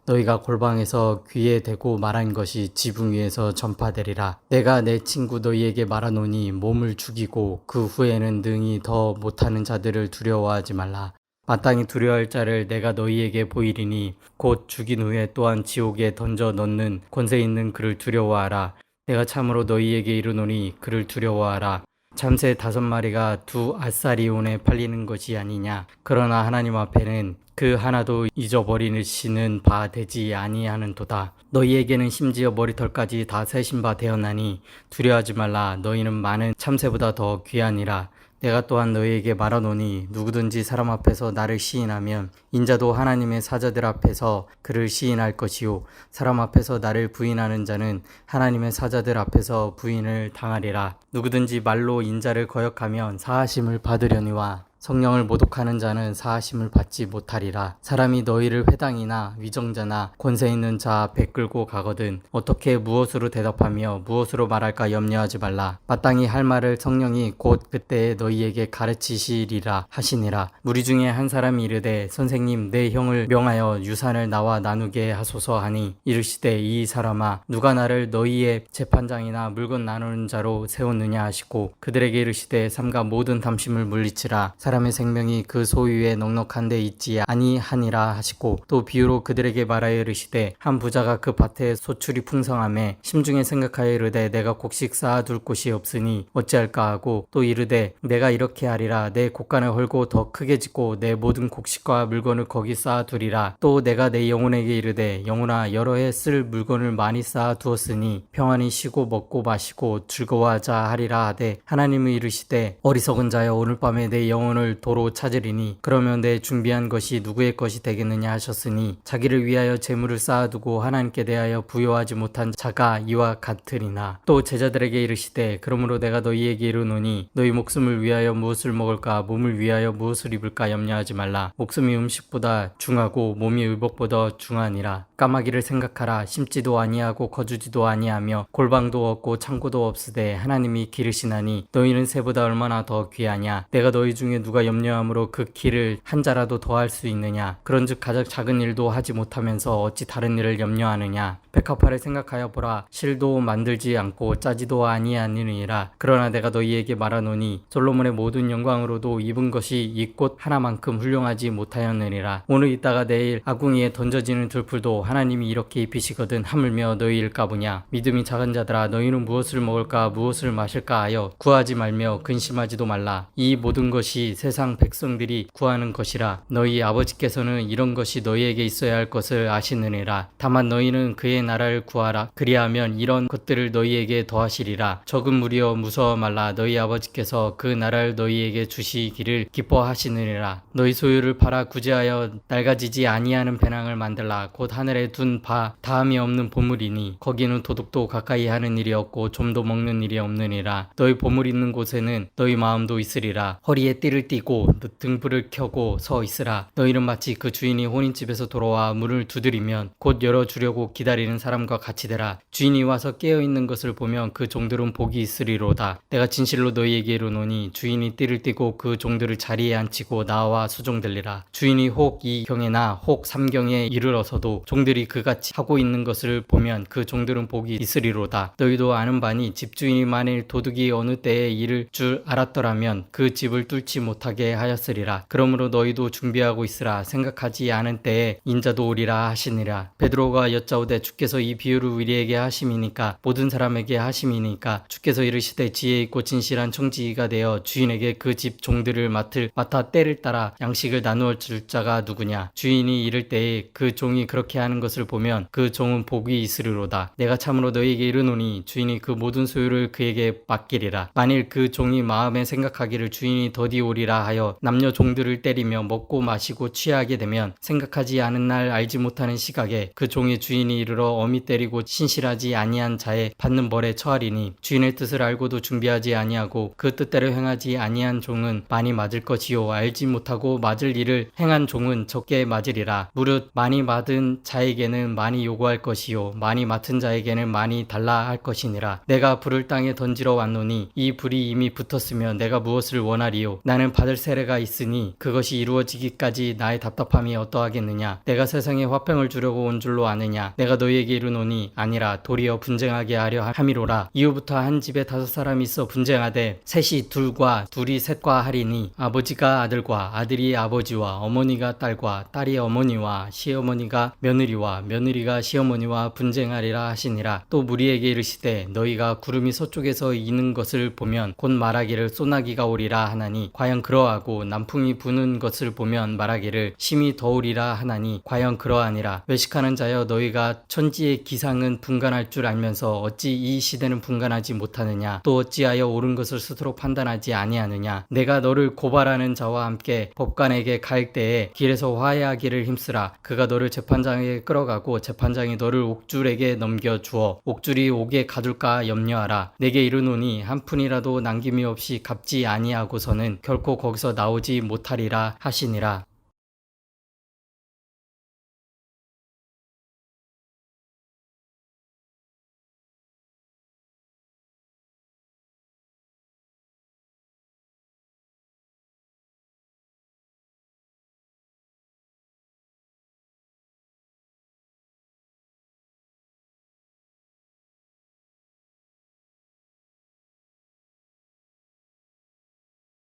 [SPEAKER 5] 너희가 골방에서 귀에 대고 말한 것이 지붕 위에서 전파되리라. 내가 내 친구 너희에게 말하노니 몸을 죽이고 그 후에는 능히 더 못하는 자들을 두려워하지 말라. 마땅히 두려워할 자를 내가 너희에게 보이리니 곧 죽인 후에 또한 지옥에 던져 넣는 권세 있는 그를 두려워하라. 내가 참으로 너희에게 이르노니 그를 두려워하라. 참새 5마리가 2 아사리온에 팔리는 것이 아니냐. 그러나 하나님 앞에는 그 하나도 잊어버리시는 바 되지 아니하는도다. 너희에게는 심지어 머리털까지 다 세신 바 되었나니 두려워하지 말라. 너희는 많은 참새보다 더 귀하니라. 내가 또한 너희에게 말하노니 누구든지 사람 앞에서 나를 시인하면 인자도 하나님의 사자들 앞에서 그를 시인할 것이요 사람 앞에서 나를 부인하는 자는 하나님의 사자들 앞에서 부인을 당하리라. 누구든지 말로 인자를 거역하면 사하심을 받으려니와 성령을 모독하는 자는 사하심을 받지 못하리라. 사람이 너희를 회당이나 위정자나 권세 있는 자 앞에 끌고 가거든 어떻게 무엇으로 대답하며 무엇으로 말할까 염려하지 말라. 마땅히 할 말을 성령이 곧 그때에 너희에게 가르치시리라 하시니라. 무리 중에 한 사람이 이르되 선생님 내 형을 명하여 유산을 나와 나누게 하소서 하니 이르시되 이 사람아 누가 나를 너희의 재판장이나 물건 나누는 자로 세웠느냐 하시고 그들에게 이르시되 삼가 모든 탐심을 물리치라. 사람의 생명이 그 소유에 넉넉한 데 있지 아니하니라 하시고 또 비유로 그들에게 말하여 이르시되 한 부자가 그 밭에 소출이 풍성하매 심중에 생각하여 이르되 내가 곡식 쌓아둘 곳이 없으니 어찌할까 하고 또 이르되 내가 이렇게 하리라. 내 곡간을 헐고 더 크게 짓고 내 모든 곡식과 물건을 거기 쌓아두리라. 또 내가 내 영혼에게 이르되 영혼아 여러 해 쓸 물건을 많이 쌓아두었으니 평안히 쉬고 먹고 마시고 즐거워하자 하리라 하되 하나님은 이르시되 어리석은 자여 오늘 밤에 내 영혼을 도로 찾으리니 그러면 내 준비한 것이 누구의 것이 되겠느냐 하셨으니 자기를 위하여 재물을 쌓아두고 하나님께 대하여 부여하지 못한 자가 이와 같으리나. 또 제자들에게 이르시되 그러므로 내가 너희에게 이르노니 너희 목숨을 위하여 무엇을 먹을까 몸을 위하여 무엇을 입을까 염려하지 말라. 목숨이 음식보다 중하고 몸이 의복보다 중하니라. 까마귀를 생각하라. 심지도 아니하고 거두지도 아니하며 골방도 없고 창고도 없으되 하나님이 기르시나니 너희는 새보다 얼마나 더 귀하냐. 내가 너희 중에 누가 염려함으로 그 길을 한 자라도 더할 수 있느냐. 그런즉 가장 작은 일도 하지 못하면서 어찌 다른 일을 염려하느냐. 백합화를 생각하여 보라. 실도 만들지 않고 짜지도 아니하느니라. 그러나 내가 너희에게 말하노니 솔로몬의 모든 영광으로도 입은 것이 이 꽃 하나만큼 훌륭하지 못하였느니라. 오늘 있다가 내일 아궁이에 던져지는 들풀도 하나님이 이렇게 입히시거든 하물며 너희일까 보냐. 믿음이 작은 자들아 너희는 무엇을 먹을까 무엇을 마실까 하여 구하지 말며 근심하지도 말라. 이 모든 것이 세상 백성들이 구하는 것이라. 너희 아버지께서는 이런 것이 너희에게 있어야 할 것을 아시느니라. 다만 너희는 그의 나라를 구하라. 그리하면 이런 것들을 너희에게 더하시리라. 적은 무리여 무서워 말라. 너희 아버지께서 그 나라를 너희에게 주시기를 기뻐하시느니라. 너희 소유를 팔아 구제하여 낡아지지 아니하는 배낭을 만들라. 곧 하늘에 둔 바 다함이 없는 보물이니 거기는 도둑도 가까이 하는 일이 없고 좀도 먹는 일이 없느니라. 너희 보물 있는 곳에는 너희 마음도 있으리라. 허리에 띠를 띠고 등불을 켜고 서 있으라. 너희는 마치 그 주인이 혼인집에서 돌아와 문을 두드리면 곧 열어주려고 기다리는 사람과 같이 되라. 주인이 와서 깨어있는 것을 보면 그 종들은 복이 있으리로다. 내가 진실로 너희에게 이르노니 주인이 띠를 띠고 그 종들을 자리에 앉히고 나와 수종들리라. 주인이 혹 2경에나 혹 3경에 이르러서도 종들이 그같이 하고 있는 것을 보면 그 종들은 복이 있으리로다. 너희도 아는 바니 집주인이 만일 도둑이 어느 때에 이를 줄 알았더라면 그 집을 뚫지 못하게 하였으리라. 그러므로 너희도 준비하고 있으라. 생각하지 않은 때에 인자도 오리라 하시니라. 베드로가 여짜오되 주께서 이 비유를 우리에게 하심이니까 모든 사람에게 하심이니까 주께서 이르시되 지혜 있고 진실한 청지기가 되어 주인에게 그 집 종들을 맡아 때를 따라 양식을 나누어 줄 자가 누구냐. 주인이 이를 때에 그 종이 그렇게 하는 것을 보면 그 종은 복이 있으리로다. 내가 참으로 너희에게 이르노니 주인이 그 모든 소유를 그에게 맡기리라. 만일 그 종이 마음에 생각하기를 주인이 더디 오리라 하여 남녀 종들을 때리며 먹고 마시고 취하게 되면 생각하지 않은 날 알지 못하는 시각에 그 종의 주인이 이르러 어미 때리고 신실하지 아니한 자의 받는 벌에 처하리니 주인의 뜻을 알고도 준비하지 아니하고 그 뜻대로 행하지 아니한 종은 많이 맞을 것이요 알지 못하고 맞을 일을 행한 종은 적게 맞으리라. 무릇 많이 받은 자에게는 많이 요구할 것이요 많이 맡은 자에게는 많이 달라 할 것이니라. 내가 불을 땅에 던지러 왔노니 이 불이 이미 붙었으며 내가 무엇을 원하리요. 나는 받을 세례가 있으니 그것이 이루어지기까지 나의 답답함이 어떠하겠느냐. 내가 세상에 화평을 주려고 온 줄로 아느냐. 내가 너희에게 이르노니 아니라 도리어 분쟁하게 하려 함이로라. 이후부터 한 집에 5사람이 있어 분쟁하되 셋이 둘과 둘이 셋과 하리니 아버지가 아들과 아들이 아버지와 어머니가 딸과 딸이 어머니와 시어머니가 며느리와 며느리가 시어머니와 분쟁하리라 하시니라. 또 무리에게 이르시되 너희가 구름이 서쪽에서 이는 것을 보면 곧 말하기를 소나기가 오리라 하나니 과연 그러하고 남풍이 부는 것을 보면 말하기를 심히 더우리라 하나니 과연 그러하니라. 외식하는 자여 너희가 천지의 기상은 분간할 줄 알면서 어찌 이 시대는 분간하지 못하느냐? 또 어찌하여 옳은 것을 스스로 판단하지 아니하느냐? 내가 너를 고발하는 자와 함께 법관에게 갈 때에 길에서 화해하기를 힘쓰라. 그가 너를 재판장에게 끌어가고 재판장이 너를 옥줄에게 넘겨주어 옥줄이 옥에 가둘까 염려하라. 내게 이르노니 한 푼이라도 남김이 없이 갚지 아니하고서는 결코 거기서 나오지 못하리라 하시니라.